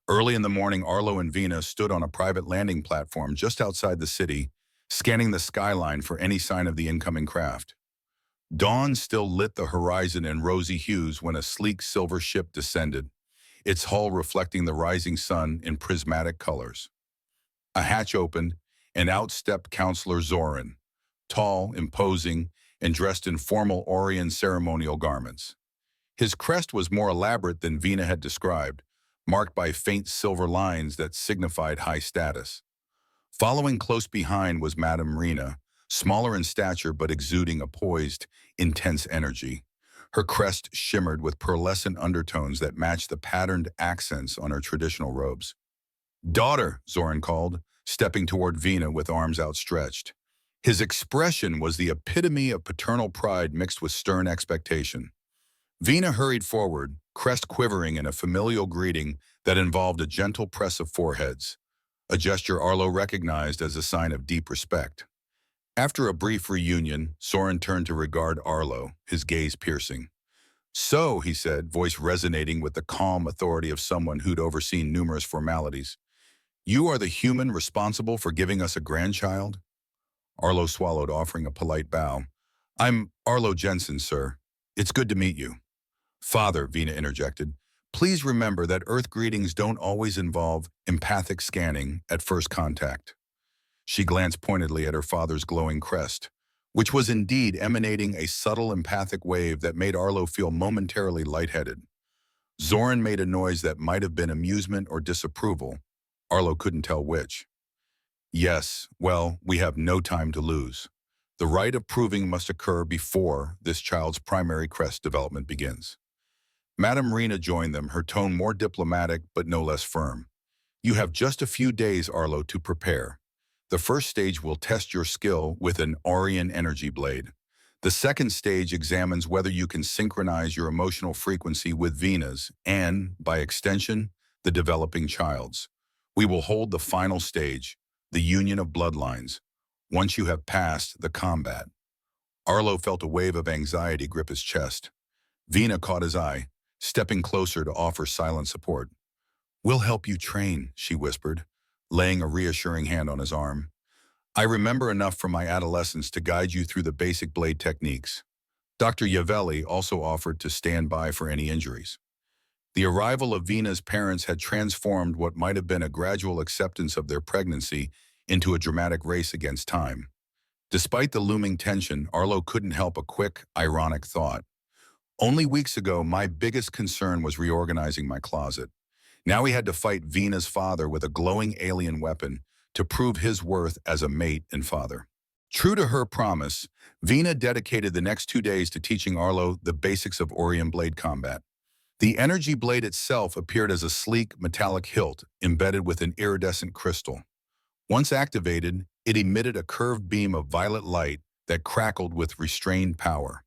Early in the morning, Arlo and Vina stood on a private landing platform just outside the city, scanning the skyline for any sign of the incoming craft. Dawn still lit the horizon in rosy hues when a sleek silver ship descended, its hull reflecting the rising sun in prismatic colors. A hatch opened, and out stepped Counselor Zoran, tall, imposing, and dressed in formal Orient ceremonial garments. His crest was more elaborate than Vina had described, marked by faint silver lines that signified high status. Following close behind was Madame Rena, smaller in stature but exuding a poised, intense energy. Her crest shimmered with pearlescent undertones that matched the patterned accents on her traditional robes. "Daughter," Zoran called, stepping toward Vina with arms outstretched. His expression was the epitome of paternal pride mixed with stern expectation. Vina hurried forward, crest quivering in a familial greeting that involved a gentle press of foreheads, a gesture Arlo recognized as a sign of deep respect. After a brief reunion, Soren turned to regard Arlo, his gaze piercing. "So," he said, voice resonating with the calm authority of someone who'd overseen numerous formalities, "you are the human responsible for giving us a grandchild?" Arlo swallowed, offering a polite bow. "I'm Arlo Jensen, sir. It's good to meet you." "Father," Vina interjected, "please remember that Earth greetings don't always involve empathic scanning at first contact." She glanced pointedly at her father's glowing crest, which was indeed emanating a subtle empathic wave that made Arlo feel momentarily lightheaded. Zoran made a noise that might have been amusement or disapproval. Arlo couldn't tell which. "Yes, well, we have no time to lose. The rite of proving must occur before this child's primary crest development begins." Madame Rena joined them, her tone more diplomatic but no less firm. "You have just a few days, Arlo, to prepare. The first stage will test your skill with an Aryan energy blade. The second stage examines whether you can synchronize your emotional frequency with Vina's and, by extension, the developing child's. We will hold the final stage, the union of bloodlines, once you have passed the combat." Arlo felt a wave of anxiety grip his chest. Vina caught his eye, stepping closer to offer silent support. "We'll help you train," she whispered, laying a reassuring hand on his arm. "I remember enough from my adolescence to guide you through the basic blade techniques." Dr. Yavelli also offered to stand by for any injuries. The arrival of Vina's parents had transformed what might have been a gradual acceptance of their pregnancy into a dramatic race against time. Despite the looming tension, Arlo couldn't help a quick, ironic thought. "Only weeks ago, my biggest concern was reorganizing my closet. Now he had to fight Vina's father with a glowing alien weapon to prove his worth as a mate and father." True to her promise, Vina dedicated the next 2 days to teaching Arlo the basics of Orient blade combat. The energy blade itself appeared as a sleek, metallic hilt embedded with an iridescent crystal. Once activated, it emitted a curved beam of violet light that crackled with restrained power.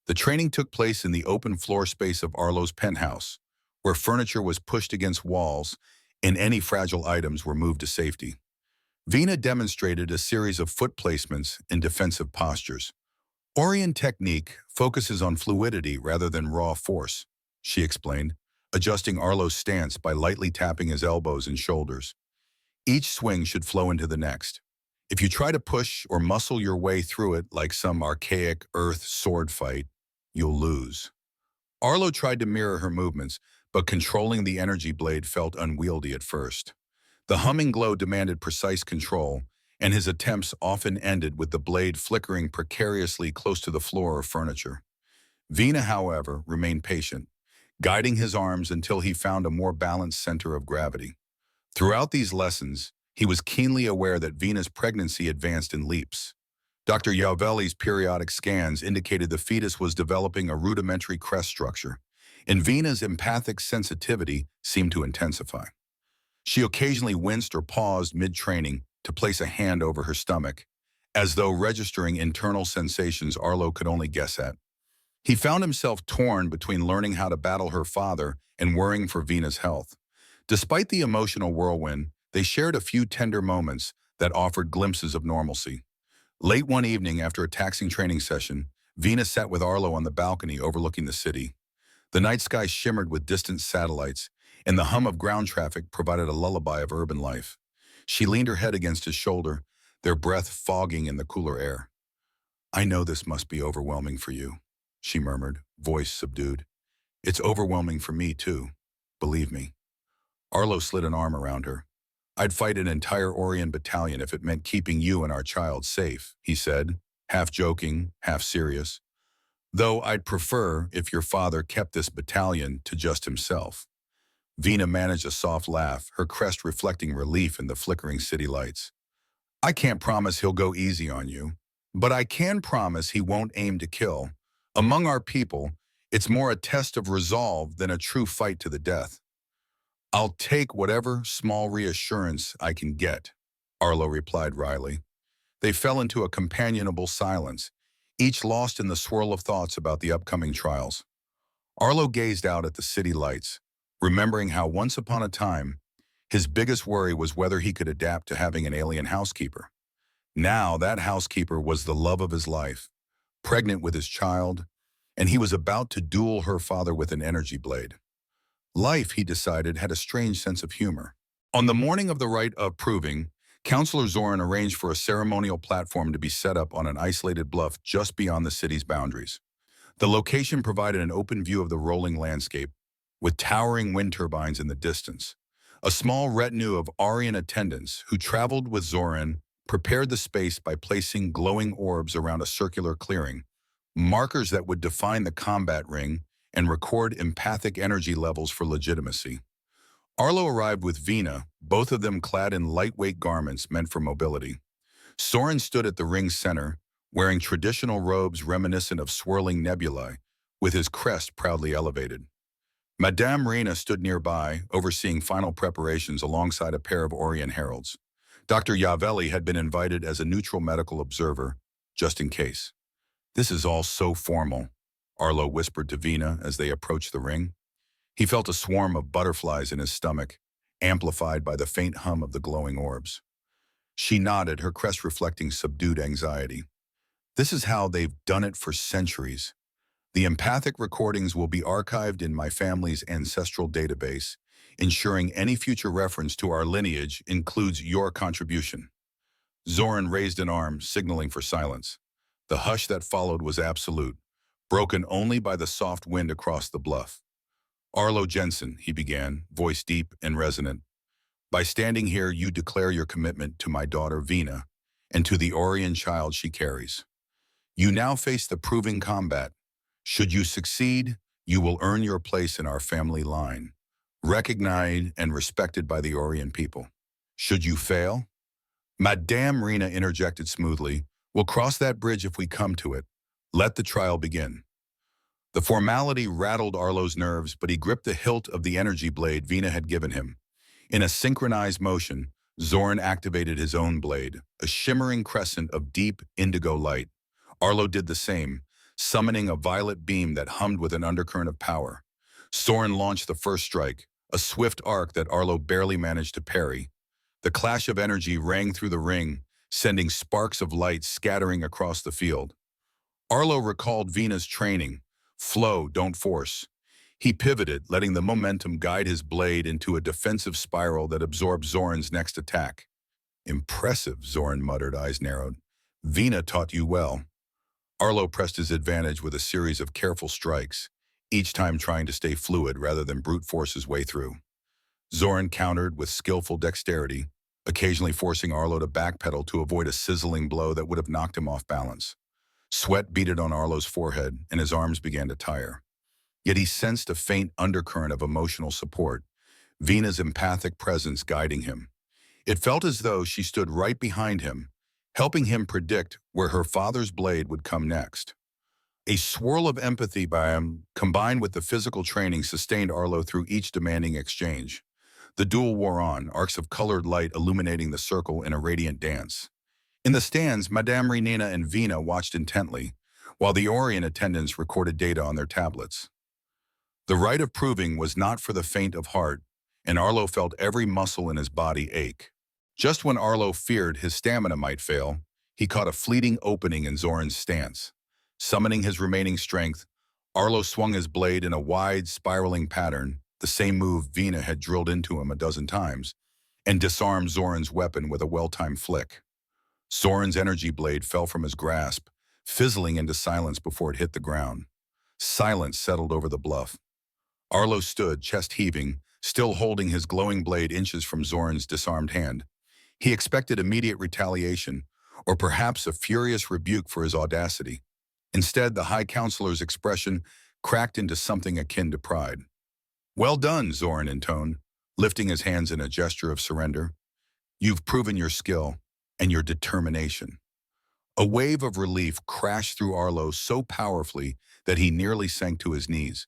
The training took place in the open floor space of Arlo's penthouse, where furniture was pushed against walls and any fragile items were moved to safety. Vina demonstrated a series of foot placements and defensive postures. "Orient technique focuses on fluidity rather than raw force," she explained, adjusting Arlo's stance by lightly tapping his elbows and shoulders. "Each swing should flow into the next. If you try to push or muscle your way through it like some archaic earth sword fight, you'll lose." Arlo tried to mirror her movements, but controlling the energy blade felt unwieldy at first. The humming glow demanded precise control, and his attempts often ended with the blade flickering precariously close to the floor or furniture. Vina, however, remained patient, guiding his arms until he found a more balanced center of gravity. Throughout these lessons, he was keenly aware that Vina's pregnancy advanced in leaps. Dr. Yavelli's periodic scans indicated the fetus was developing a rudimentary crest structure, and Vina's empathic sensitivity seemed to intensify. She occasionally winced or paused mid-training to place a hand over her stomach, as though registering internal sensations Arlo could only guess at. He found himself torn between learning how to battle her father and worrying for Vina's health. Despite the emotional whirlwind, they shared a few tender moments that offered glimpses of normalcy. Late one evening after a taxing training session, Vina sat with Arlo on the balcony overlooking the city. The night sky shimmered with distant satellites, and the hum of ground traffic provided a lullaby of urban life. She leaned her head against his shoulder, their breath fogging in the cooler air. "I know this must be overwhelming for you," she murmured, voice subdued. "It's overwhelming for me, too. Believe me." Arlo slid an arm around her. "I'd fight an entire Orion battalion if it meant keeping you and our child safe," he said, half joking, half serious. "Though I'd prefer if your father kept this battalion to just himself." Vina managed a soft laugh, her crest reflecting relief in the flickering city lights. "I can't promise he'll go easy on you, but I can promise he won't aim to kill. Among our people, it's more a test of resolve than a true fight to the death." "I'll take whatever small reassurance I can get," Arlo replied wryly. They fell into a companionable silence, each lost in the swirl of thoughts about the upcoming trials. Arlo gazed out at the city lights, remembering how once upon a time, his biggest worry was whether he could adapt to having an alien housekeeper. Now that housekeeper was the love of his life, pregnant with his child, and he was about to duel her father with an energy blade. Life, he decided, had a strange sense of humor. On the morning of the rite of proving, Counselor Zoran arranged for a ceremonial platform to be set up on an isolated bluff just beyond the city's boundaries. The location provided an open view of the rolling landscape, with towering wind turbines in the distance. A small retinue of Aryan attendants who traveled with Zoran prepared the space by placing glowing orbs around a circular clearing, markers that would define the combat ring and record empathic energy levels for legitimacy. Arlo arrived with Vina, both of them clad in lightweight garments meant for mobility. Soren stood at the ring's center, wearing traditional robes reminiscent of swirling nebulae, with his crest proudly elevated. Madame Rena stood nearby, overseeing final preparations alongside a pair of Orion heralds. Dr. Yavelli had been invited as a neutral medical observer, just in case. "This is all so formal," Arlo whispered to Vina as they approached the ring. He felt a swarm of butterflies in his stomach, amplified by the faint hum of the glowing orbs. She nodded, her crest reflecting subdued anxiety. "This is how they've done it for centuries. The empathic recordings will be archived in my family's ancestral database, ensuring any future reference to our lineage includes your contribution." Zoran raised an arm, signaling for silence. The hush that followed was absolute, broken only by the soft wind across the bluff. "Arlo Jensen," he began, voice deep and resonant. "By standing here, you declare your commitment to my daughter Vina and to the Orion child she carries. You now face the proving combat. Should you succeed, you will earn your place in our family line, recognized and respected by the Orion people. Should you fail?" Madame Rena interjected smoothly, "We'll cross that bridge if we come to it. Let the trial begin." The formality rattled Arlo's nerves, but he gripped the hilt of the energy blade Vina had given him. In a synchronized motion, Zoran activated his own blade, a shimmering crescent of deep indigo light. Arlo did the same, summoning a violet beam that hummed with an undercurrent of power. Soren launched the first strike, a swift arc that Arlo barely managed to parry. The clash of energy rang through the ring, sending sparks of light scattering across the field. Arlo recalled Vina's training: flow, don't force. He pivoted, letting the momentum guide his blade into a defensive spiral that absorbed Zoran's next attack. "Impressive," Zoran muttered, eyes narrowed. "Vina taught you well." Arlo pressed his advantage with a series of careful strikes, each time trying to stay fluid rather than brute force his way through. Zoran countered with skillful dexterity, occasionally forcing Arlo to backpedal to avoid a sizzling blow that would have knocked him off balance. Sweat beaded on Arlo's forehead, and his arms began to tire. Yet he sensed a faint undercurrent of emotional support, Vina's empathic presence guiding him. It felt as though she stood right behind him, helping him predict where her father's blade would come next. A swirl of empathy by him, combined with the physical training, sustained Arlo through each demanding exchange. The duel wore on, arcs of colored light illuminating the circle in a radiant dance. In the stands, Madame Renina and Vina watched intently, while the Orient attendants recorded data on their tablets. The rite of proving was not for the faint of heart, and Arlo felt every muscle in his body ache. Just when Arlo feared his stamina might fail, he caught a fleeting opening in Zoran's stance. Summoning his remaining strength, Arlo swung his blade in a wide, spiraling pattern, the same move Vina had drilled into him a dozen times, and disarmed Zoran's weapon with a well-timed flick. Zoran's energy blade fell from his grasp, fizzling into silence before it hit the ground. Silence settled over the bluff. Arlo stood, chest heaving, still holding his glowing blade inches from Zoran's disarmed hand. He expected immediate retaliation, or perhaps a furious rebuke for his audacity. Instead, the High Counselor's expression cracked into something akin to pride. "Well done," Zoran intoned, lifting his hands in a gesture of surrender. "You've proven your skill and your determination." A wave of relief crashed through Arlo so powerfully that he nearly sank to his knees.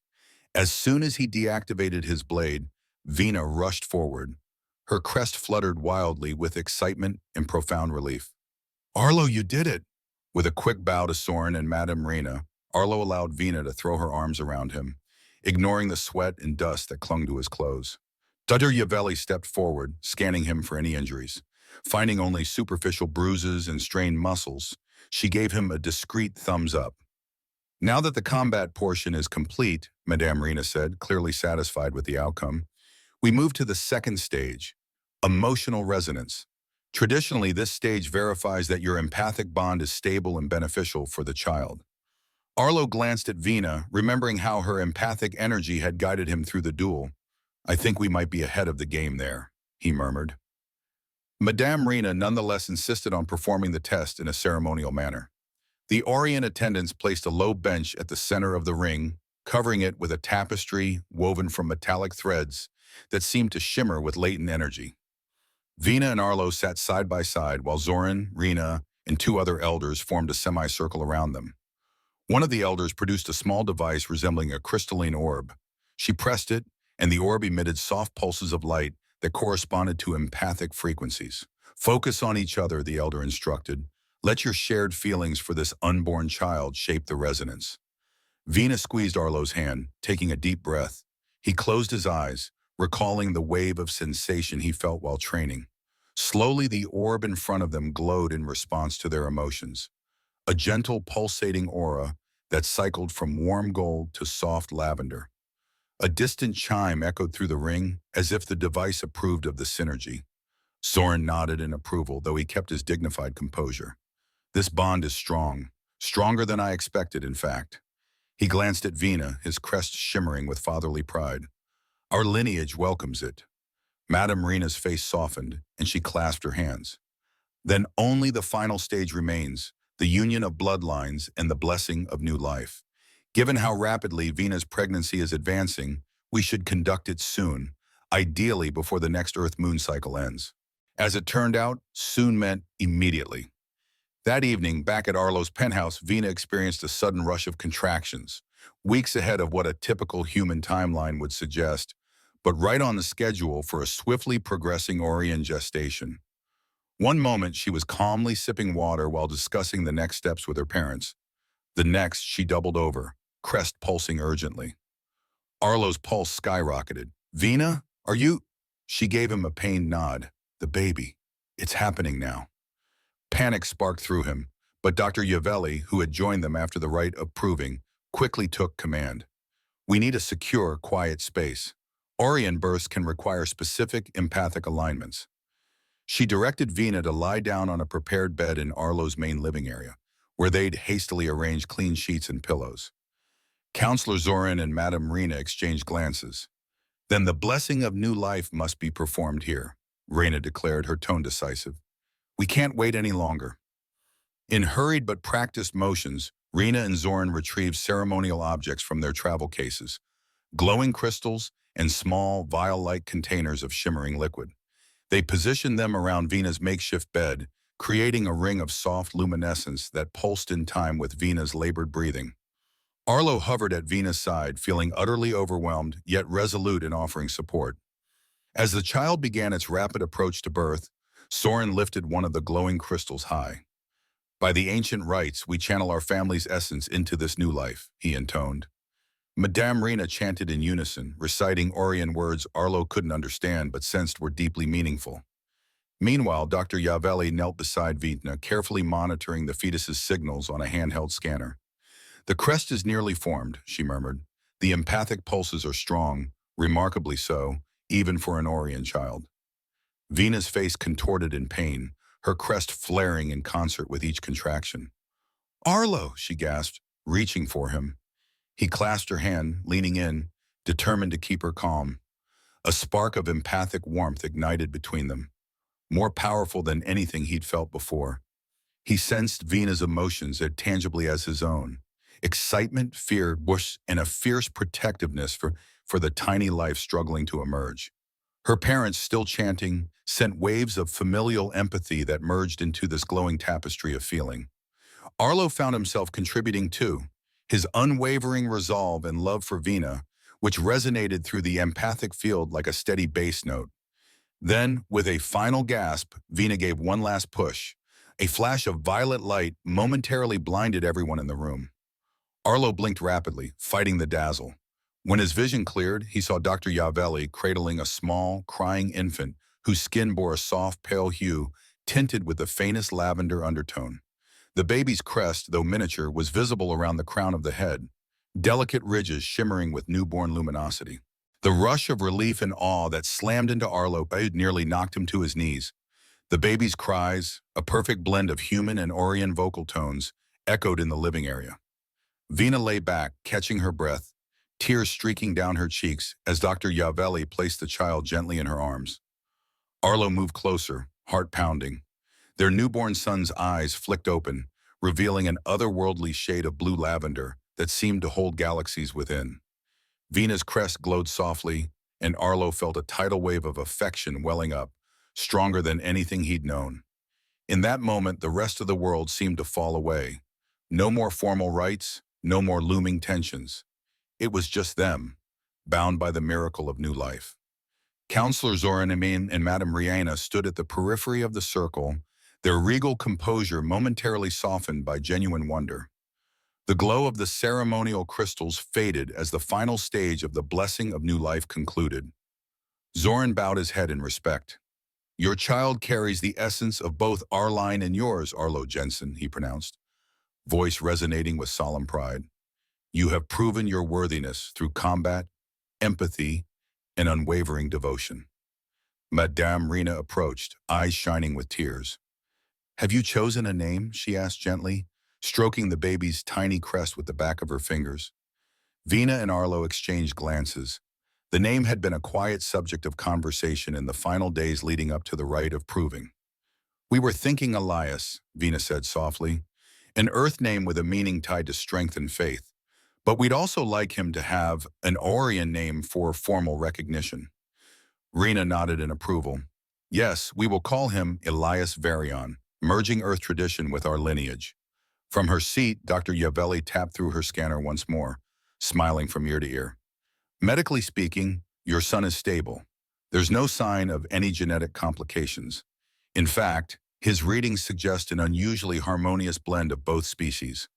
As soon as he deactivated his blade, Vina rushed forward. Her crest fluttered wildly with excitement and profound relief. "Arlo, you did it!" With a quick bow to Soren and Madame Rena, Arlo allowed Vina to throw her arms around him, ignoring the sweat and dust that clung to his clothes. Dr. Yavelli stepped forward, scanning him for any injuries. Finding only superficial bruises and strained muscles, she gave him a discreet thumbs up. "Now that the combat portion is complete," Madame Rena said, clearly satisfied with the outcome, "we move to the second stage, emotional resonance. Traditionally, this stage verifies that your empathic bond is stable and beneficial for the child." Arlo glanced at Vina, remembering how her empathic energy had guided him through the duel. "I think we might be ahead of the game there," he murmured. Madame Rena nonetheless insisted on performing the test in a ceremonial manner. The Orient attendants placed a low bench at the center of the ring, covering it with a tapestry woven from metallic threads that seemed to shimmer with latent energy. Vina and Arlo sat side by side while Zoran, Rena, and two other elders formed a semicircle around them. One of the elders produced a small device resembling a crystalline orb. She pressed it, and the orb emitted soft pulses of light that corresponded to empathic frequencies. "Focus on each other," the elder instructed. "Let your shared feelings for this unborn child shape the resonance." Vina squeezed Arlo's hand, taking a deep breath. He closed his eyes, recalling the wave of sensation he felt while training. Slowly, the orb in front of them glowed in response to their emotions. A gentle, pulsating aura that cycled from warm gold to soft lavender. A distant chime echoed through the ring, as if the device approved of the synergy. Soren nodded in approval, though he kept his dignified composure. "This bond is strong, stronger than I expected, in fact." He glanced at Vina, his crest shimmering with fatherly pride. "Our lineage welcomes it." Madame Rena's face softened, and she clasped her hands. "Then only the final stage remains, the union of bloodlines and the blessing of new life. Given how rapidly Vina's pregnancy is advancing, we should conduct it soon, ideally before the next Earth-Moon cycle ends." As it turned out, soon meant immediately. That evening, back at Arlo's penthouse, Vina experienced a sudden rush of contractions, weeks ahead of what a typical human timeline would suggest, but right on the schedule for a swiftly progressing Orient gestation. One moment, she was calmly sipping water while discussing the next steps with her parents. The next, she doubled over, crest pulsing urgently. Arlo's pulse skyrocketed. "Vina, are you—" She gave him a pained nod. "The baby. It's happening now." Panic sparked through him, but Dr. Yavelli, who had joined them after the rite of proving, quickly took command. "We need a secure, quiet space. Orient births can require specific empathic alignments." She directed Vina to lie down on a prepared bed in Arlo's main living area, where they'd hastily arranged clean sheets and pillows. Counselor Zoran and Madame Rena exchanged glances. Then the blessing of new life must be performed here, Rena declared, her tone decisive. We can't wait any longer. In hurried but practiced motions, Rena and Zoran retrieved ceremonial objects from their travel cases, glowing crystals and small, vial-like containers of shimmering liquid. They positioned them around Vena's makeshift bed, creating a ring of soft luminescence that pulsed in time with Vena's labored breathing. Arlo hovered at Vena's side, feeling utterly overwhelmed, yet resolute in offering support. As the child began its rapid approach to birth, Soren lifted one of the glowing crystals high. By the ancient rites, we channel our family's essence into this new life, he intoned. Madame Rena chanted in unison, reciting Orion words Arlo couldn't understand but sensed were deeply meaningful. Meanwhile, Dr. Yavelli knelt beside Vina, carefully monitoring the fetus's signals on a handheld scanner. The crest is nearly formed, she murmured. The empathic pulses are strong, remarkably so, even for an Orion child. Vina's face contorted in pain, her crest flaring in concert with each contraction. Arlo, she gasped, reaching for him. He clasped her hand, leaning in, determined to keep her calm. A spark of empathic warmth ignited between them, more powerful than anything he'd felt before. He sensed Vina's emotions as tangibly as his own. Excitement, fear, and a fierce protectiveness for the tiny life struggling to emerge. Her parents, still chanting, sent waves of familial empathy that merged into this glowing tapestry of feeling. Arlo found himself contributing too, his unwavering resolve and love for Vina, which resonated through the empathic field like a steady bass note. Then, with a final gasp, Vina gave one last push. A flash of violet light momentarily blinded everyone in the room. Arlo blinked rapidly, fighting the dazzle. When his vision cleared, he saw Dr. Yavelli cradling a small, crying infant whose skin bore a soft, pale hue, tinted with the faintest lavender undertone. The baby's crest, though miniature, was visible around the crown of the head, delicate ridges shimmering with newborn luminosity. The rush of relief and awe that slammed into Arlo nearly knocked him to his knees. The baby's cries, a perfect blend of human and Orion vocal tones, echoed in the living area. Vina lay back, catching her breath, tears streaking down her cheeks as Dr. Yavelli placed the child gently in her arms. Arlo moved closer, heart pounding. Their newborn son's eyes flicked open, revealing an otherworldly shade of blue lavender that seemed to hold galaxies within. Vina's crest glowed softly, and Arlo felt a tidal wave of affection welling up, stronger than anything he'd known. In that moment, the rest of the world seemed to fall away. No more formal rites, no more looming tensions. It was just them, bound by the miracle of new life. Counselor Zoran and Madame Rihanna stood at the periphery of the circle, their regal composure momentarily softened by genuine wonder. The glow of the ceremonial crystals faded as the final stage of the blessing of new life concluded. Zoran bowed his head in respect. Your child carries the essence of both our line and yours, Arlo Jensen, he pronounced, voice resonating with solemn pride. You have proven your worthiness through combat, empathy, and unwavering devotion. Madame Rena approached, eyes shining with tears. Have you chosen a name? She asked gently, stroking the baby's tiny crest with the back of her fingers. Vina and Arlo exchanged glances. The name had been a quiet subject of conversation in the final days leading up to the rite of proving. We were thinking Elias, Vina said softly, an earth name with a meaning tied to strength and faith. But we'd also like him to have an Orion name for formal recognition. Rena nodded in approval. Yes, we will call him Elias Varion, merging Earth tradition with our lineage. From her seat, Dr. Yavelli tapped through her scanner once more, smiling from ear to ear. Medically speaking, your son is stable. There's no sign of any genetic complications. In fact, his readings suggest an unusually harmonious blend of both species.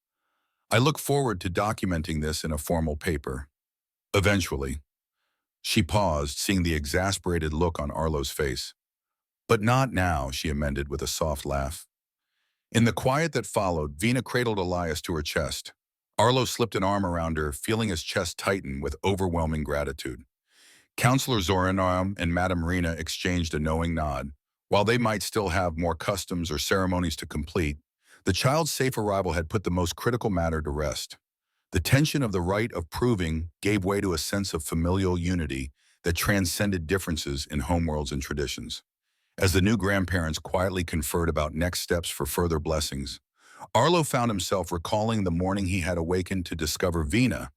I look forward to documenting this in a formal paper. Eventually. She paused, seeing the exasperated look on Arlo's face. But not now, she amended with a soft laugh. In the quiet that followed, Vina cradled Elias to her chest. Arlo slipped an arm around her, feeling his chest tighten with overwhelming gratitude. Counselor Zoran and Madame Rena exchanged a knowing nod. While they might still have more customs or ceremonies to complete, the child's safe arrival had put the most critical matter to rest. The tension of the right of proving gave way to a sense of familial unity that transcended differences in homeworlds and traditions. As the new grandparents quietly conferred about next steps for further blessings, Arlo found himself recalling the morning he had awakened to discover Vina,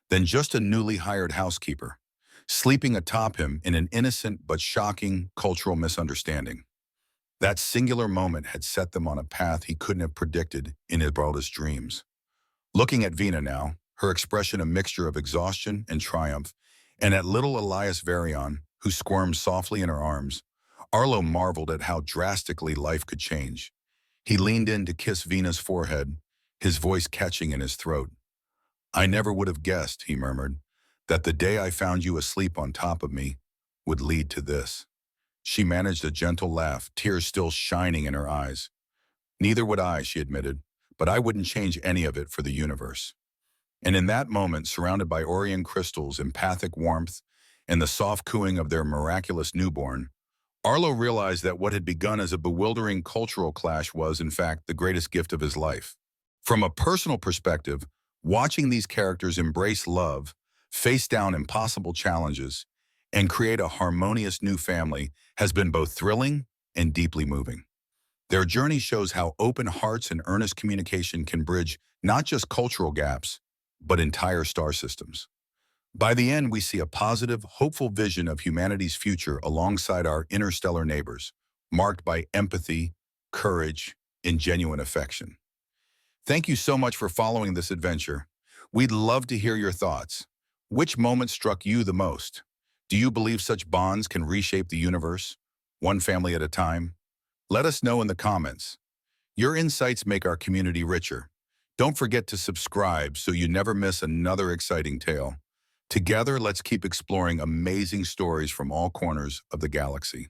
then just a newly hired housekeeper, sleeping atop him in an innocent but shocking cultural misunderstanding. That singular moment had set them on a path he couldn't have predicted in his wildest dreams. Looking at Vina now, her expression a mixture of exhaustion and triumph, and at little Elias Varion, who squirmed softly in her arms, Arlo marveled at how drastically life could change. He leaned in to kiss Vina's forehead, his voice catching in his throat. "I never would have guessed," he murmured, "that the day I found you asleep on top of me would lead to this." She managed a gentle laugh, tears still shining in her eyes. "Neither would I," she admitted, "but I wouldn't change any of it for the universe." And in that moment, surrounded by Orion crystals, empathic warmth, and the soft cooing of their miraculous newborn, Arlo realized that what had begun as a bewildering cultural clash was, in fact, the greatest gift of his life. From a personal perspective, watching these characters embrace love, face down impossible challenges, and create a harmonious new family has been both thrilling and deeply moving. Their journey shows how open hearts and earnest communication can bridge not just cultural gaps, but entire star systems. By the end, we see a positive, hopeful vision of humanity's future alongside our interstellar neighbors, marked by empathy, courage, and genuine affection. Thank you so much for following this adventure. We'd love to hear your thoughts. Which moment struck you the most? Do you believe such bonds can reshape the universe, one family at a time? Let us know in the comments. Your insights make our community richer. Don't forget to subscribe so you never miss another exciting tale. Together, let's keep exploring amazing stories from all corners of the galaxy.